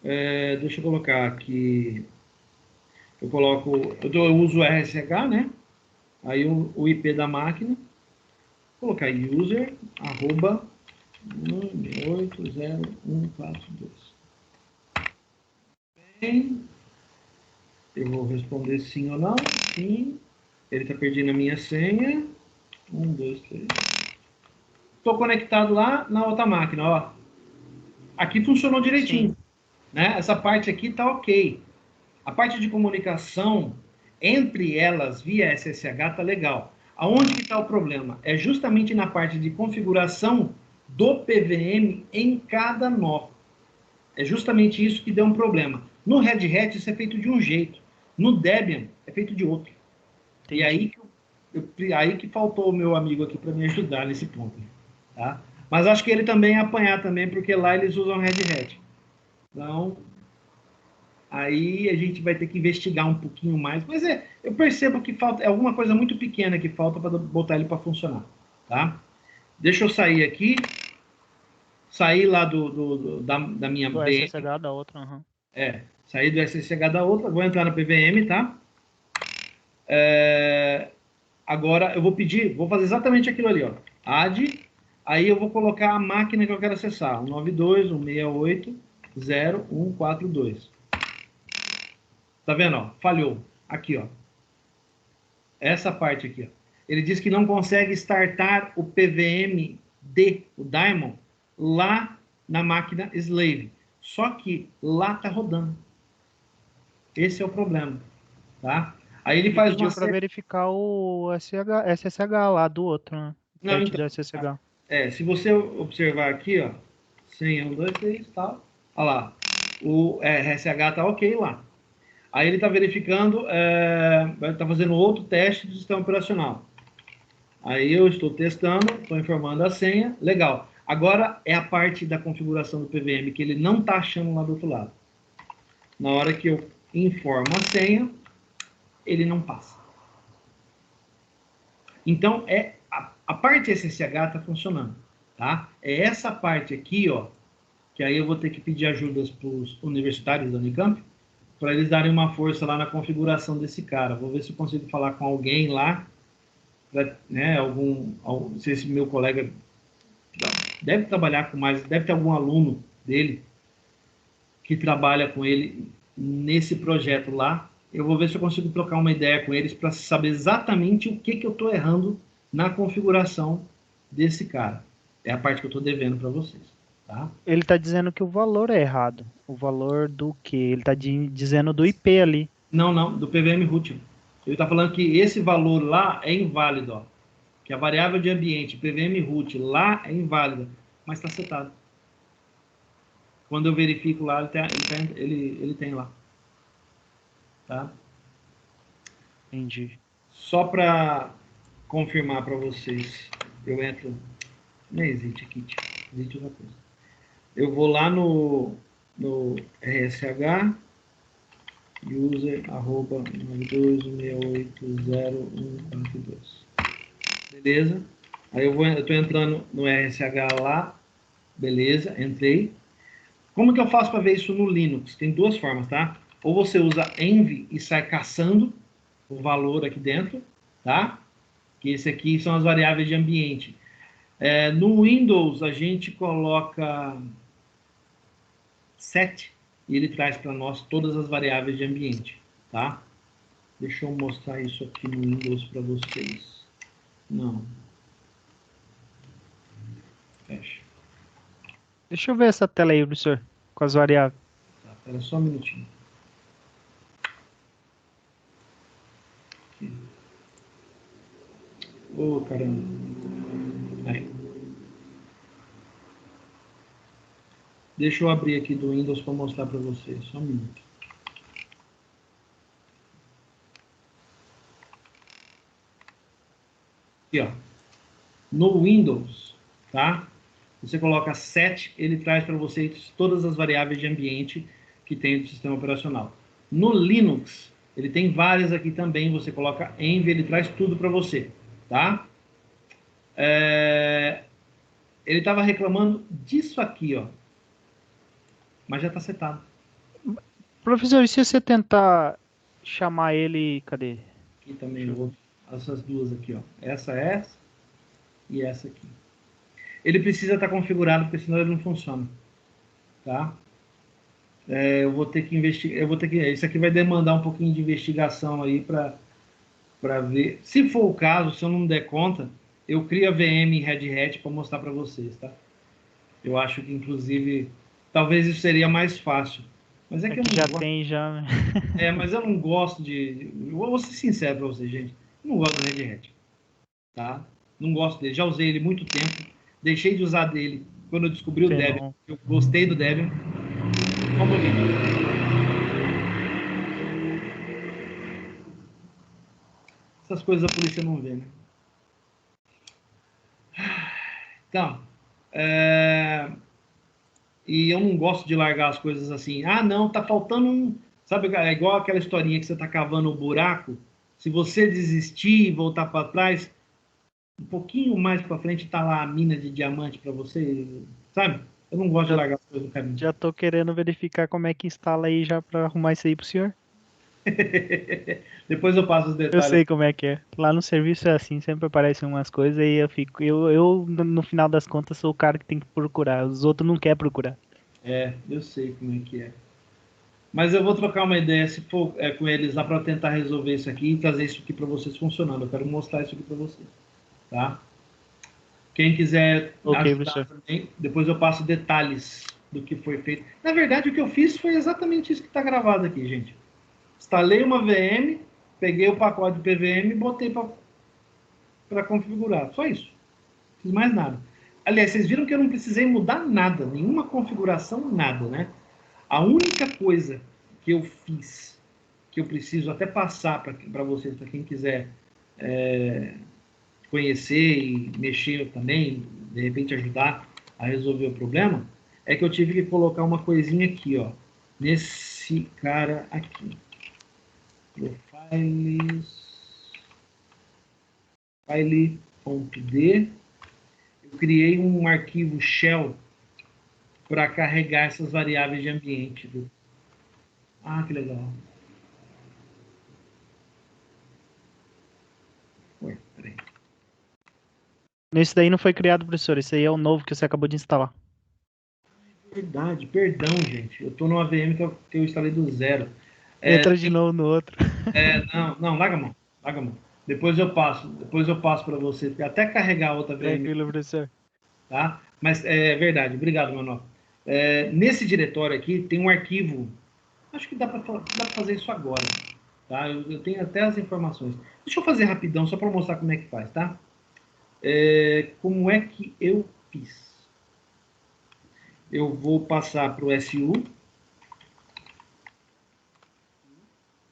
Deixa eu colocar aqui. Eu uso o RSH, né? Aí o IP da máquina. Vou colocar user, @ 1680142. Bem, eu vou responder sim ou não. Sim. Ele está perdendo a minha senha. 1, 2, 3. Estou conectado lá na outra máquina, ó. Aqui funcionou direitinho, né? Essa parte aqui está ok. A parte de comunicação entre elas via SSH está legal. Aonde que está o problema? É justamente na parte de configuração do PVM em cada nó. É justamente isso que deu um problema. No Red Hat isso é feito de um jeito. No Debian é feito de outro. Entendi. E aí que faltou o meu amigo aqui para me ajudar nesse ponto. Tá? Mas acho que ele também ia apanhar também, porque lá eles usam Red Hat. Então, aí a gente vai ter que investigar um pouquinho mais. Mas eu percebo que falta alguma coisa muito pequena que falta para botar ele para funcionar. Tá? Deixa eu sair aqui. Sair lá da minha do VM. SSH da outra, Sair do SSH da outra, vou entrar na PVM, tá? Agora eu vou pedir, vou fazer exatamente aquilo ali, ó. Add, aí eu vou colocar a máquina que eu quero acessar, 192.168.0.142. Tá vendo, ó? Falhou. Aqui, ó. Essa parte aqui, ó. Ele diz que não consegue startar o PVM-D, o Daemon, lá na máquina Slave. Só que lá tá rodando. Esse é o problema, tá? Aí ele faz Pediu para verificar o SSH lá do outro, né? Não, Teste então, do SSH. se você observar aqui, ó, senha 1, 2, 3, tal, olha lá, o SSH tá ok lá. Aí ele está verificando, está fazendo outro teste do sistema operacional. Aí eu estou testando, estou informando a senha, legal. Agora é a parte da configuração do PVM que ele não está achando lá do outro lado. Na hora que eu informo a senha, ele não passa. Então, a parte SSH está funcionando, tá? É essa parte aqui, ó, que aí eu vou ter que pedir ajudas para os universitários da Unicamp, para eles darem uma força lá na configuração desse cara. Vou ver se eu consigo falar com alguém lá, né, não sei se meu colega deve trabalhar com mais, deve ter algum aluno dele que trabalha com ele nesse projeto lá. Eu vou ver se eu consigo trocar uma ideia com eles para saber exatamente o que eu estou errando na configuração desse cara. É a parte que eu estou devendo para vocês, tá? Ele está dizendo que o valor é errado. O valor do quê? Ele está dizendo do IP ali. Não, do PVM root. Ele está falando que esse valor lá é inválido, ó. Que a variável de ambiente, PVM root, lá é inválida, mas está setado. Quando eu verifico lá, ele tem lá. Tá? Entendi. Só para confirmar para vocês, eu entro. Não existe aqui, existe outra coisa. Eu vou lá no RSH, user arroba 92.168.0.142. Beleza? Aí eu estou entrando no RSH lá, beleza, entrei. Como que eu faço para ver isso no Linux? Tem duas formas, tá? Ou você usa env e sai caçando o valor aqui dentro, tá? Que esse aqui são as variáveis de ambiente. No Windows, a gente coloca set e ele traz para nós todas as variáveis de ambiente, tá? Deixa eu mostrar isso aqui no Windows para vocês. Não. Fecha. Deixa eu ver essa tela aí, professor, com as variáveis. Tá, espera só um minutinho. Ô, caramba. Aí. Deixa eu abrir aqui do Windows para mostrar para vocês. Só um minuto. Aqui, ó. No Windows, tá? Você coloca set, ele traz para vocês todas as variáveis de ambiente que tem do sistema operacional. No Linux, ele tem várias aqui também. Você coloca env, ele traz tudo para você, tá? Ele estava reclamando disso aqui, ó. Mas já está setado. Professor, e se você tentar chamar ele, cadê? Aqui também eu vou. Essas duas aqui, ó. Essa e essa aqui. Ele precisa estar configurado, porque senão ele não funciona. Tá? Eu vou ter que investigar. Isso aqui vai demandar um pouquinho de investigação aí para ver. Se for o caso, se eu não der conta, eu crio a VM em Red Hat para mostrar para vocês, tá? Eu acho que, inclusive, talvez isso seria mais fácil. Mas é que eu não já gosto. tem, já. Mas eu não gosto de. Eu vou ser sincero para vocês, gente. Eu não gosto do Red Hat. Tá? Não gosto dele. Já usei ele muito tempo. Deixei de usar dele quando eu descobri o Debian. Eu gostei do Debian. Só um pouquinho. Essas coisas a polícia não vê, né? Então, e eu não gosto de largar as coisas assim. Ah, não, tá faltando um. Sabe, é igual aquela historinha que você tá cavando um buraco. Se você desistir e voltar para trás, um pouquinho mais para frente tá lá a mina de diamante para você, sabe? Eu não gosto de largar as coisas no caminho. Já tô querendo verificar como é que instala aí já pra arrumar isso aí pro senhor. Depois eu passo os Eu detalhes. sei como é que é. Lá no serviço é assim, sempre aparecem umas coisas e eu fico. Eu, no final das contas, sou o cara que tem que procurar. Os outros não querem procurar. É, eu sei como é que é. Mas eu vou trocar uma ideia se for, com eles lá para tentar resolver isso aqui e trazer isso aqui para vocês funcionando. Eu quero mostrar isso aqui para vocês, tá? Quem quiser Ok, ajudar professor. também, depois eu passo detalhes do que foi feito. Na verdade, o que eu fiz foi exatamente isso que está gravado aqui, gente. Instalei uma VM, peguei o pacote de PVM e botei para configurar. Só isso. Não fiz mais nada. Aliás, vocês viram que eu não precisei mudar nada, nenhuma configuração, nada, né? A única coisa que eu fiz, que eu preciso até passar para vocês, para quem quiser conhecer e mexer também, de repente ajudar a resolver o problema, é que eu tive que colocar uma coisinha aqui, ó, nesse cara aqui. Profiles, file.d. Eu criei um arquivo shell para carregar essas variáveis de ambiente. Ah, que legal. Ué, peraí. Esse daí não foi criado, professor. Esse aí é o novo que você acabou de instalar. Verdade, perdão, gente. Eu estou numa VM que eu instalei do zero. Entra de novo no outro. Não, não, larga a mão, larga a mão. Depois eu passo para você, até carregar a outra VM, Tranquilo, professor. tá? Mas é verdade, obrigado, meu nome. Nesse diretório aqui tem um arquivo, acho que dá para fazer isso agora, tá? Eu tenho até as informações. Deixa eu fazer rapidão, só para mostrar como é que faz, tá? Como é que eu fiz? Eu vou passar para o SU,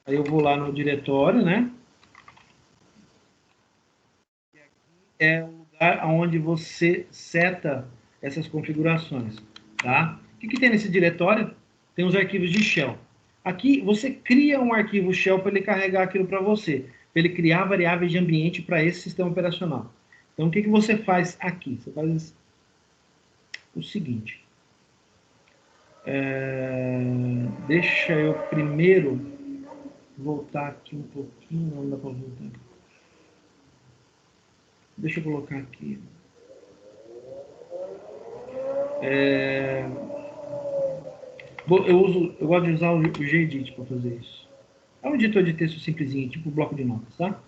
aí eu vou lá no diretório, né? É o lugar onde você seta essas configurações, tá? O que tem nesse diretório? Tem os arquivos de shell. Aqui você cria um arquivo shell para ele carregar aquilo para você, para ele criar variáveis de ambiente para esse sistema operacional. Então o que você faz aqui? Você faz o seguinte. Deixa eu primeiro voltar aqui um pouquinho, não dá para voltar. Deixa eu colocar aqui. Eu gosto de usar o Gedit para fazer isso. É um editor de texto simplesinho, tipo bloco de notas, tá?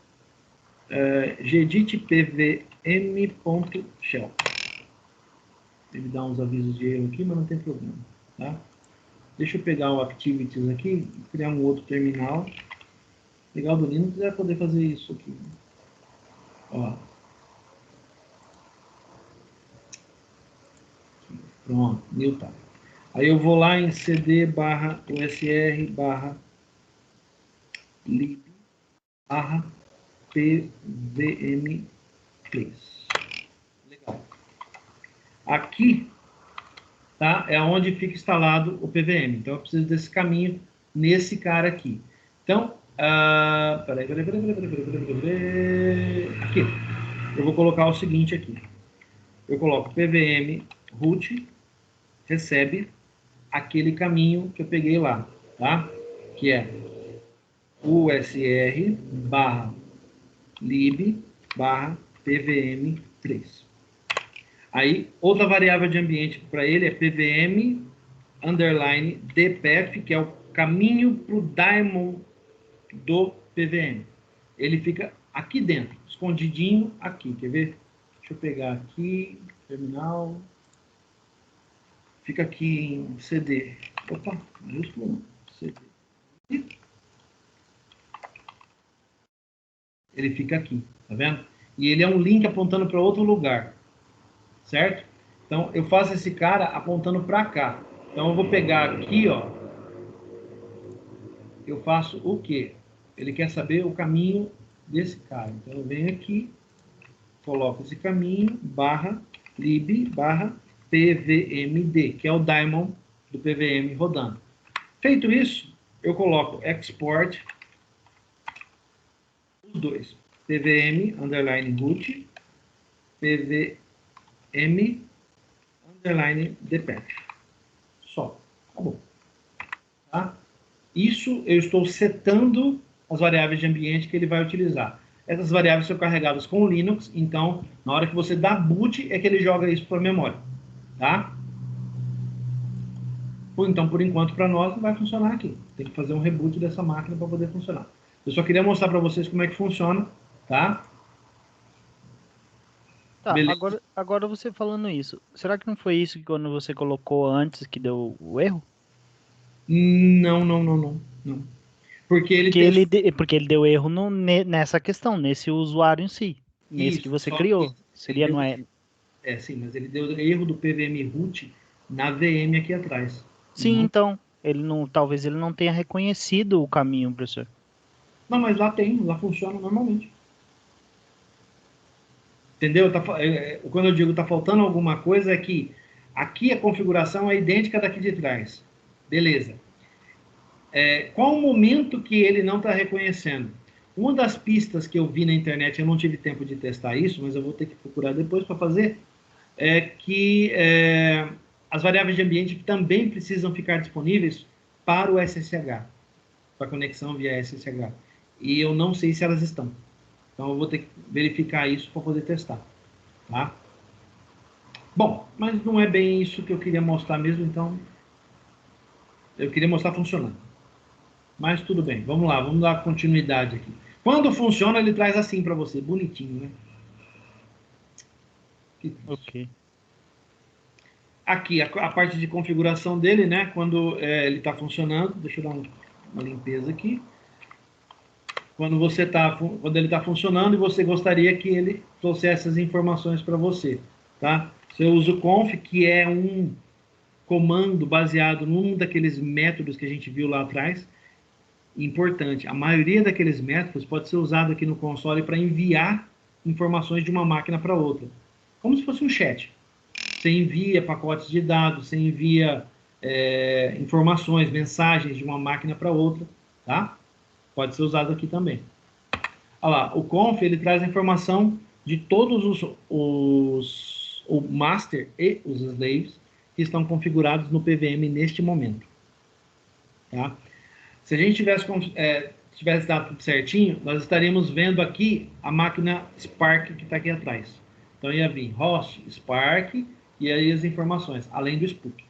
Gedit pvm.shell. Ele dá uns avisos de erro aqui, mas não tem problema, tá? Deixa eu pegar o Activities aqui, criar um outro terminal. Legal do Linux é poder fazer isso aqui. Ó. Pronto, new tab. Aí eu vou lá em cd barra usr barra lib barra pvm place. Legal. Aqui, tá, é onde fica instalado o PVM. Então eu preciso desse caminho nesse cara aqui. Então, peraí. Aqui. Eu vou colocar o seguinte aqui. Eu coloco PVM root recebe aquele caminho que eu peguei lá, tá? Que é usr barra lib barra pvm3. Aí, outra variável de ambiente para ele é pvm underline dpath, que é o caminho para o daemon do pvm. Ele fica aqui dentro, escondidinho aqui, quer ver? Deixa eu pegar aqui, terminal. Fica aqui em CD. Opa, majúsculo CD. Ele fica aqui, tá vendo? E ele é um link apontando para outro lugar, certo? Então eu faço esse cara apontando para cá. Então eu vou pegar aqui, ó. Eu faço o quê? Ele quer saber o caminho desse cara. Então eu venho aqui, coloco esse caminho, barra lib, barra pvmd, que é o daemon do PVM rodando. Feito isso, eu coloco export os dois. PVM underline root, PVM underline depend. Só. Acabou. Tá? Isso eu estou setando as variáveis de ambiente que ele vai utilizar. Essas variáveis são carregadas com o Linux, então, na hora que você dá boot, é que ele joga isso para a memória. Tá? Então, por enquanto, para nós, não vai funcionar aqui. Tem que fazer um reboot dessa máquina para poder funcionar. Eu só queria mostrar para vocês como é que funciona, tá? Tá, Beleza. agora você falando isso, será que não foi isso que quando você colocou antes que deu o erro? Não, não, não, não, não. Porque ele Porque ele deu erro nessa questão, nesse usuário em si, nesse que isso, você só que criou. ele Seria, deu, não é? sim, mas ele deu erro do PVM root na VM aqui atrás. Sim, Não, então, talvez ele não tenha reconhecido o caminho, professor. não, mas lá tem, lá funciona normalmente. Entendeu? Quando eu digo tá faltando alguma coisa, é que aqui a configuração é idêntica daqui de trás. Beleza. Qual o momento que ele não está reconhecendo? Uma das pistas que eu vi na internet, eu não tive tempo de testar isso, mas eu vou ter que procurar depois para fazer, é que as variáveis de ambiente também precisam ficar disponíveis para o SSH, para conexão via SSH. E eu não sei se elas estão. Então eu vou ter que verificar isso para poder testar. Tá? Bom, mas não é bem isso que eu queria mostrar mesmo, então eu queria mostrar funcionando. Mas tudo bem, vamos lá, vamos dar continuidade aqui. Quando funciona, ele traz assim para você, bonitinho, né? Ok. Aqui, a parte de configuração dele, né? Quando ele está funcionando, deixa eu dar uma limpeza aqui. Quando ele está funcionando e você gostaria que ele trouxesse essas informações para você, tá? Você usa o conf, que é um comando baseado num daqueles métodos que a gente viu lá atrás. Importante, a maioria daqueles métodos pode ser usado aqui no console para enviar informações de uma máquina para outra, como se fosse um chat. Você envia pacotes de dados, você envia informações, mensagens de uma máquina para outra, tá? Pode ser usado aqui também. Olha lá, o conf ele traz a informação de todos o master e os slaves que estão configurados no PVM neste momento, tá? Se a gente tivesse dado tudo certinho, nós estaríamos vendo aqui a máquina Spark que está aqui atrás. Então ia vir host, Spark e aí as informações, além do Spook.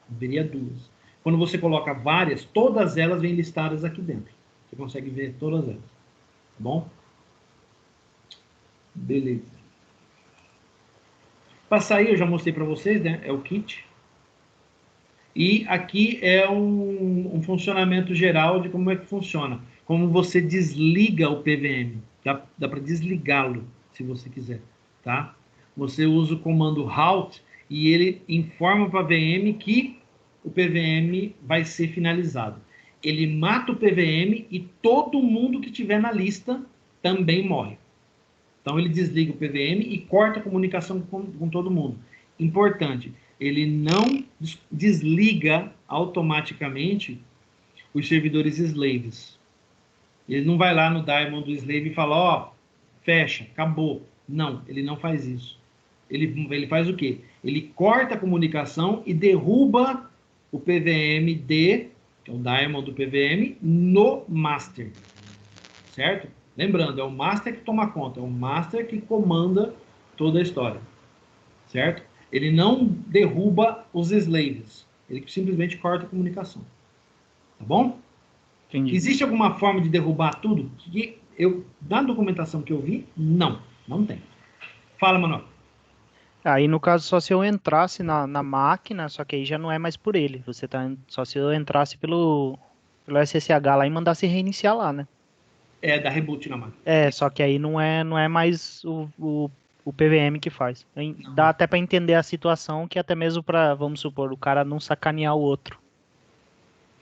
Veria duas. Quando você coloca várias, todas elas vêm listadas aqui dentro. Você consegue ver todas elas. Tá bom? Beleza. Para sair, eu já mostrei para vocês, né? É o kit. E aqui é um funcionamento geral de como é que funciona. Como você desliga o PVM. Dá para desligá-lo, se você quiser. Tá? Você usa o comando halt e ele informa para a VM que o PVM vai ser finalizado. Ele mata o PVM e todo mundo que estiver na lista também morre. Então ele desliga o PVM e corta a comunicação com todo mundo. Importante, ele não desliga automaticamente os servidores slaves. Ele não vai lá no daemon do slave e fala, ó, fecha, acabou. Não, ele não faz isso. Ele faz o quê? Ele corta a comunicação e derruba o PVM que é o daemon do PVM, no master. Certo? Lembrando, é o master que toma conta, é o master que comanda toda a história. Certo? Ele não derruba os slaves. Ele simplesmente corta a comunicação. Tá bom? Entendi. Existe alguma forma de derrubar tudo? Na documentação que eu vi, não tem. Fala, Manuel. Aí, no caso, só se eu entrasse na máquina, só que aí já não é mais por ele. Só se eu entrasse pelo SSH lá e mandasse reiniciar lá, né? Da reboot na máquina. Só que aí não é mais o PVM que faz. Dá Não. até para entender a situação, que até mesmo para, vamos supor, o cara não sacanear o outro.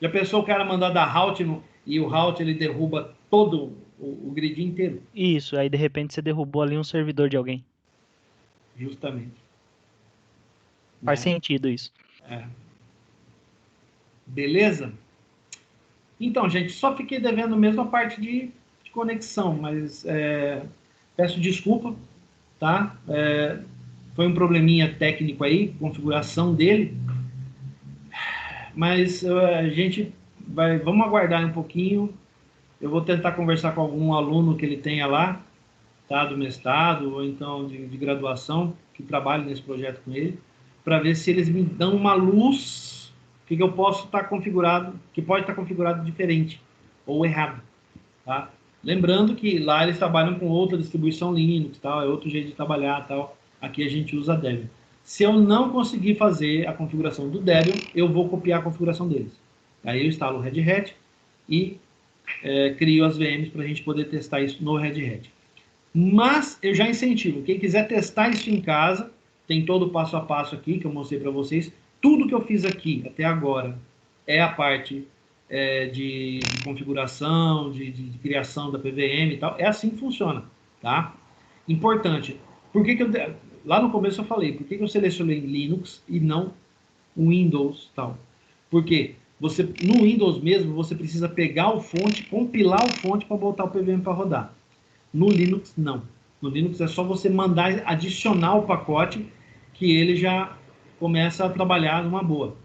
Já pensou o cara mandar dar halt e o halt ele derruba todo o grid inteiro? Isso, aí de repente você derrubou ali um servidor de alguém. Justamente. Faz Né? sentido isso. Beleza? Então, gente, só fiquei devendo mesmo a parte de conexão, mas peço desculpa, tá? Foi um probleminha técnico aí, configuração dele, mas a gente vamos aguardar um pouquinho. Eu vou tentar conversar com algum aluno que ele tenha lá, tá, do mestrado ou então de graduação, que trabalhe nesse projeto com ele, para ver se eles me dão uma luz que eu posso estar configurado, que pode estar configurado diferente ou errado, tá? Lembrando que lá eles trabalham com outra distribuição Linux, tal, é outro jeito de trabalhar, tal. Aqui a gente usa Debian. Se eu não conseguir fazer a configuração do Debian, eu vou copiar a configuração deles. Aí eu instalo o Red Hat e crio as VMs para a gente poder testar isso no Red Hat. Mas eu já incentivo, quem quiser testar isso em casa, tem todo o passo a passo aqui que eu mostrei para vocês. Tudo que eu fiz aqui até agora é a parte de configuração, de criação da PVM e tal. É assim que funciona, tá? Importante. Por que lá no começo eu falei, por que eu selecionei Linux e não Windows e tal? Porque no Windows mesmo, você precisa pegar o fonte, compilar o fonte para botar o PVM para rodar. No Linux, não. No Linux é só você mandar adicionar o pacote que ele já começa a trabalhar numa boa.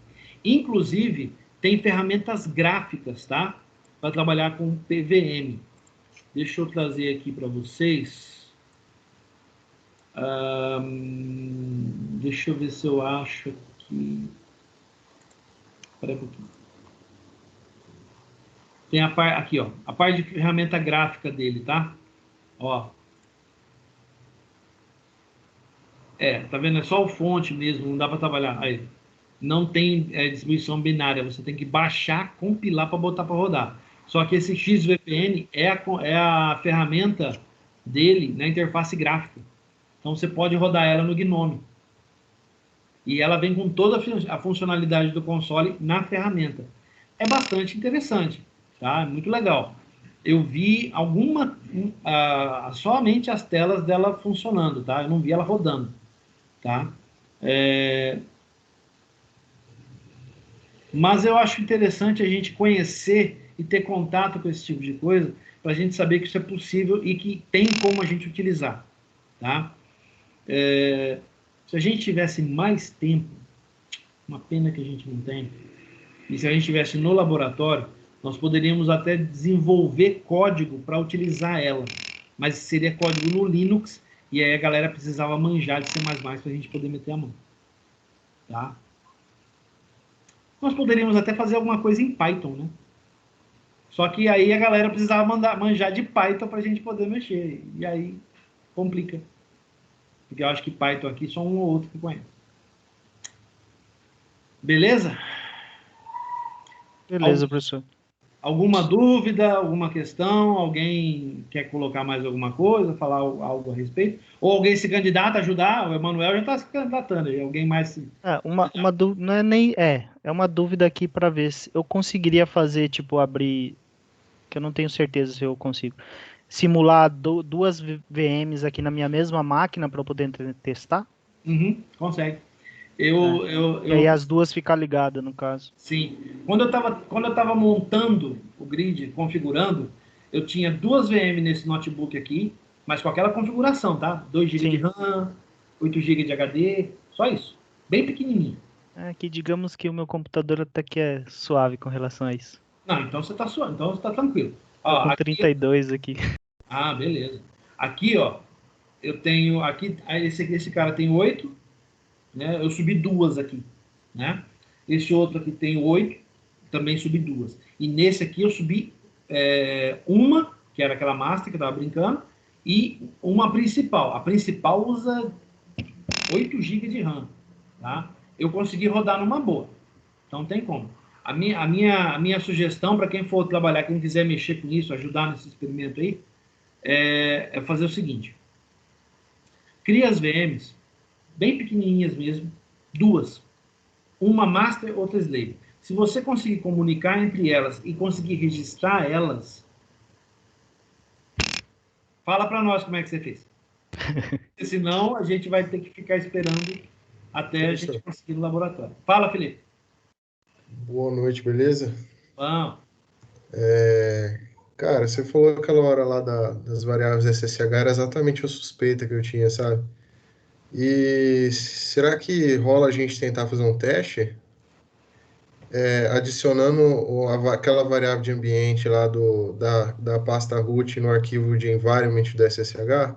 Inclusive, tem ferramentas gráficas, tá? Para trabalhar com PVM. Deixa eu trazer aqui para vocês. Deixa eu ver se eu acho aqui. Espera um pouquinho. Tem aqui, ó, a parte de ferramenta gráfica dele, tá? Ó. Tá vendo? É só o fonte mesmo, não dá para trabalhar. Aí, não tem distribuição binária, você tem que baixar, compilar para botar para rodar. Só que esse XVPN é a ferramenta dele na interface gráfica. Então você pode rodar ela no GNOME. E ela vem com toda a funcionalidade do console na ferramenta. É bastante interessante, tá? É muito legal. Eu vi somente as telas dela funcionando, tá? Eu não vi ela rodando, tá? Mas eu acho interessante a gente conhecer e ter contato com esse tipo de coisa para a gente saber que isso é possível e que tem como a gente utilizar, tá? Se a gente tivesse mais tempo, uma pena que a gente não tem, e se a gente estivesse no laboratório, nós poderíamos até desenvolver código para utilizar ela, mas seria código no Linux e aí a galera precisava manjar de C++ para a gente poder meter a mão, tá? Nós poderíamos até fazer alguma coisa em Python, né? Só que aí a galera precisava manjar de Python para a gente poder mexer. E aí complica. Porque eu acho que Python aqui só um ou outro que conhece. Beleza? Beleza, professor. Alguma dúvida, alguma questão? Alguém quer colocar mais alguma coisa, falar algo a respeito? Ou alguém se candidata a ajudar? O Emanuel já está se candidatando. E alguém mais se... Uma dúvida, não é nem... É uma dúvida aqui para ver se eu conseguiria fazer, tipo, abrir... Que eu não tenho certeza se eu consigo. Simular duas VMs aqui na minha mesma máquina para eu poder testar? Consegue. E aí as duas ficam ligadas, no caso. Sim. Quando eu tava montando o grid, configurando, eu tinha duas VM nesse notebook aqui, mas com aquela configuração, tá? 2 GB de RAM, 8 GB de HD, só isso. Bem pequenininho. Que digamos que o meu computador até que é suave com relação a isso. Não, então você tá suave, então você tá tranquilo. Tô com 32 aqui. Ah, beleza. Aqui, ó, eu tenho aqui, esse cara tem 8, né? Eu subi duas aqui, né? Esse outro aqui tem 8, também subi duas. E nesse aqui eu subi uma, que era aquela master que eu tava brincando, e uma principal. A principal usa 8 GB de RAM, tá? Eu consegui rodar numa boa. Então tem como. A minha sugestão para quem for trabalhar, quem quiser mexer com isso, ajudar nesse experimento aí, é fazer o seguinte. Cria as VMs, bem pequenininhas mesmo, duas. Uma master, outra slave. Se você conseguir comunicar entre elas e conseguir registrar elas, fala para nós como é que você fez. Senão, a gente vai ter que ficar esperando até a gente conseguir no laboratório. Fala, Felipe. Boa noite, beleza? Vamos. Cara, você falou aquela hora lá das variáveis SSH, era exatamente a suspeita que eu tinha, sabe? E será que rola a gente tentar fazer um teste? Adicionando aquela variável de ambiente lá da pasta root no arquivo de environment do SSH?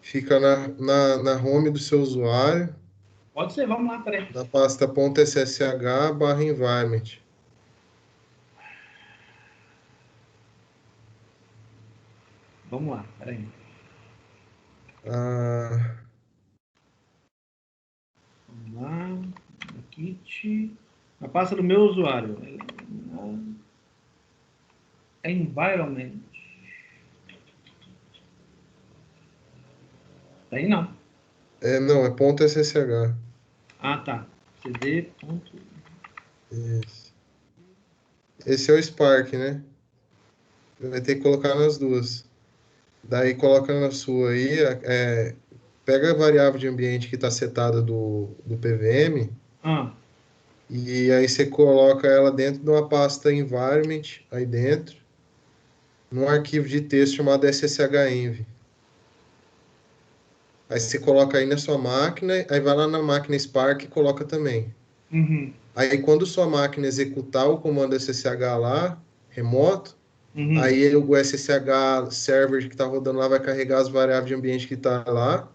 Fica na home do seu usuário, Pode ser, vamos lá, peraí. da pasta .ssh/environment. Vamos lá, peraí. Ah, Vamos lá. No Kit. Na pasta do meu usuário. Environment. Tem não. não, é .ssh. Ah, tá. cd. Isso. Esse é o Spark, né? Vai ter que colocar nas duas. Daí coloca na sua aí, pega a variável de ambiente que está setada do PVM Ah, e aí você coloca ela dentro de uma pasta environment, aí dentro, num arquivo de texto chamado sshrenv. Aí você coloca aí na sua máquina, aí vai lá na máquina Spark e coloca também. uhum, Aí quando sua máquina executar o comando ssh lá, remoto, uhum. aí o SSH server que está rodando lá vai carregar as variáveis de ambiente que está lá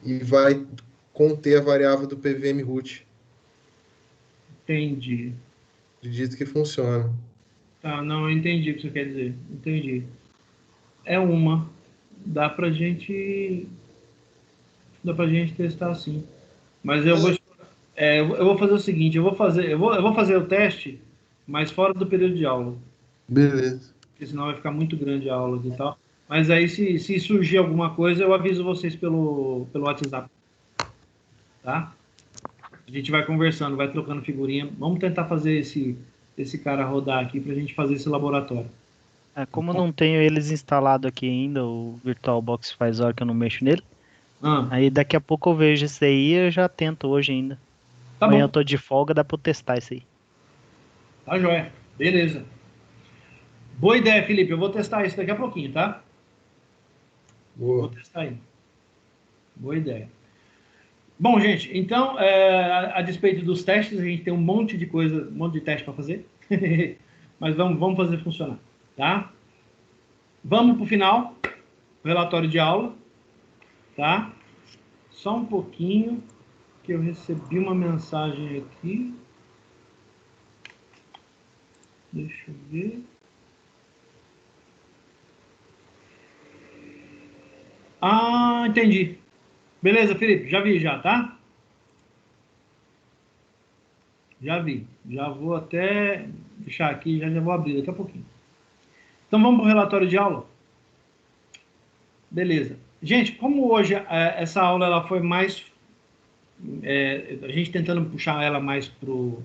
e vai conter a variável do PVM root. Entendi. Acredito que funciona. Tá, não, eu entendi o que você quer dizer. Entendi. É uma. Dá pra gente. Dá pra gente testar assim. Mas eu vou fazer o seguinte, eu vou fazer o teste, mas fora do período de aula. Beleza. Porque senão vai ficar muito grande a aula e tal. Mas aí, se surgir alguma coisa, eu aviso vocês pelo WhatsApp, tá? A gente vai conversando, vai trocando figurinha. Vamos tentar fazer esse cara rodar aqui para a gente fazer esse laboratório. Como eu não tenho eles instalado aqui ainda, o VirtualBox faz hora que eu não mexo nele. Ah, Aí daqui a pouco eu vejo isso aí e eu já tento hoje ainda. tá Amanhã bom, eu tô de folga, dá pra eu testar isso aí. tá joia. Beleza. Boa ideia, Felipe. Eu vou testar isso daqui a pouquinho, tá? Vou Boa. testar aí. Boa ideia. Bom, gente, então, a despeito dos testes, a gente tem um monte de coisa, um monte de teste para fazer. Mas vamos fazer funcionar, tá? Vamos para o final, relatório de aula, tá? Só um pouquinho, que eu recebi uma mensagem aqui. Deixa eu ver. Ah, entendi. Beleza, Felipe, já vi já, tá? Já vi. Já vou até deixar aqui, já vou abrir daqui a pouquinho. Então vamos para o relatório de aula? Beleza. Gente, como hoje essa aula ela foi mais. A gente tentando puxar ela mais para o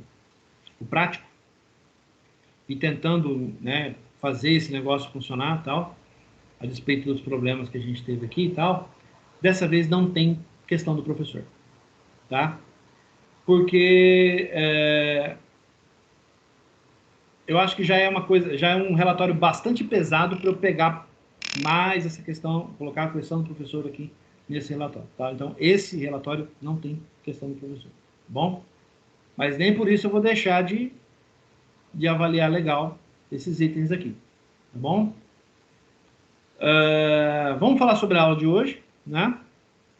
prático e tentando, né, fazer esse negócio funcionar tal, a despeito dos problemas que a gente teve aqui e tal, dessa vez não tem questão do professor, tá? Porque eu acho que já é uma coisa, já é um relatório bastante pesado para eu pegar mais essa questão, colocar a questão do professor aqui nesse relatório, tá? Então, esse relatório não tem questão do professor, tá bom? Mas nem por isso eu vou deixar de avaliar legal esses itens aqui, tá bom? Vamos falar sobre a aula de hoje, né?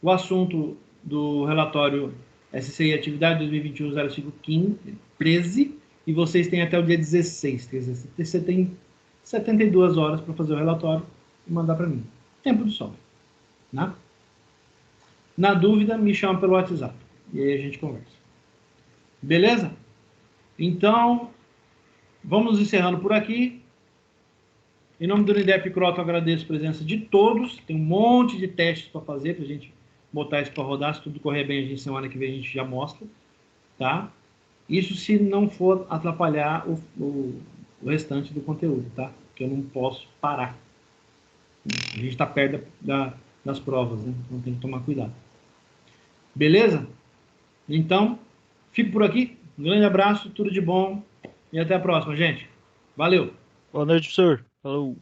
O assunto do relatório SCI Atividade 2021-05-13, e vocês têm até o dia 16, quer dizer, você tem 72 horas para fazer o relatório e mandar para mim. Tempo de sobra, né? Na dúvida, me chama pelo WhatsApp, e aí a gente conversa. Beleza? Então, vamos encerrando por aqui. Em nome do Unidep Croto, eu agradeço a presença de todos. Tem um monte de testes para fazer, para a gente botar isso para rodar. Se tudo correr bem, a gente, semana que vem a gente já mostra. Tá? Isso se não for atrapalhar o restante do conteúdo, tá? Porque eu não posso parar. A gente está perto das provas, né? Então tem que tomar cuidado. Beleza? Então, fico por aqui. Um grande abraço, tudo de bom e até a próxima, gente. Valeu! Boa noite, professor. Falou.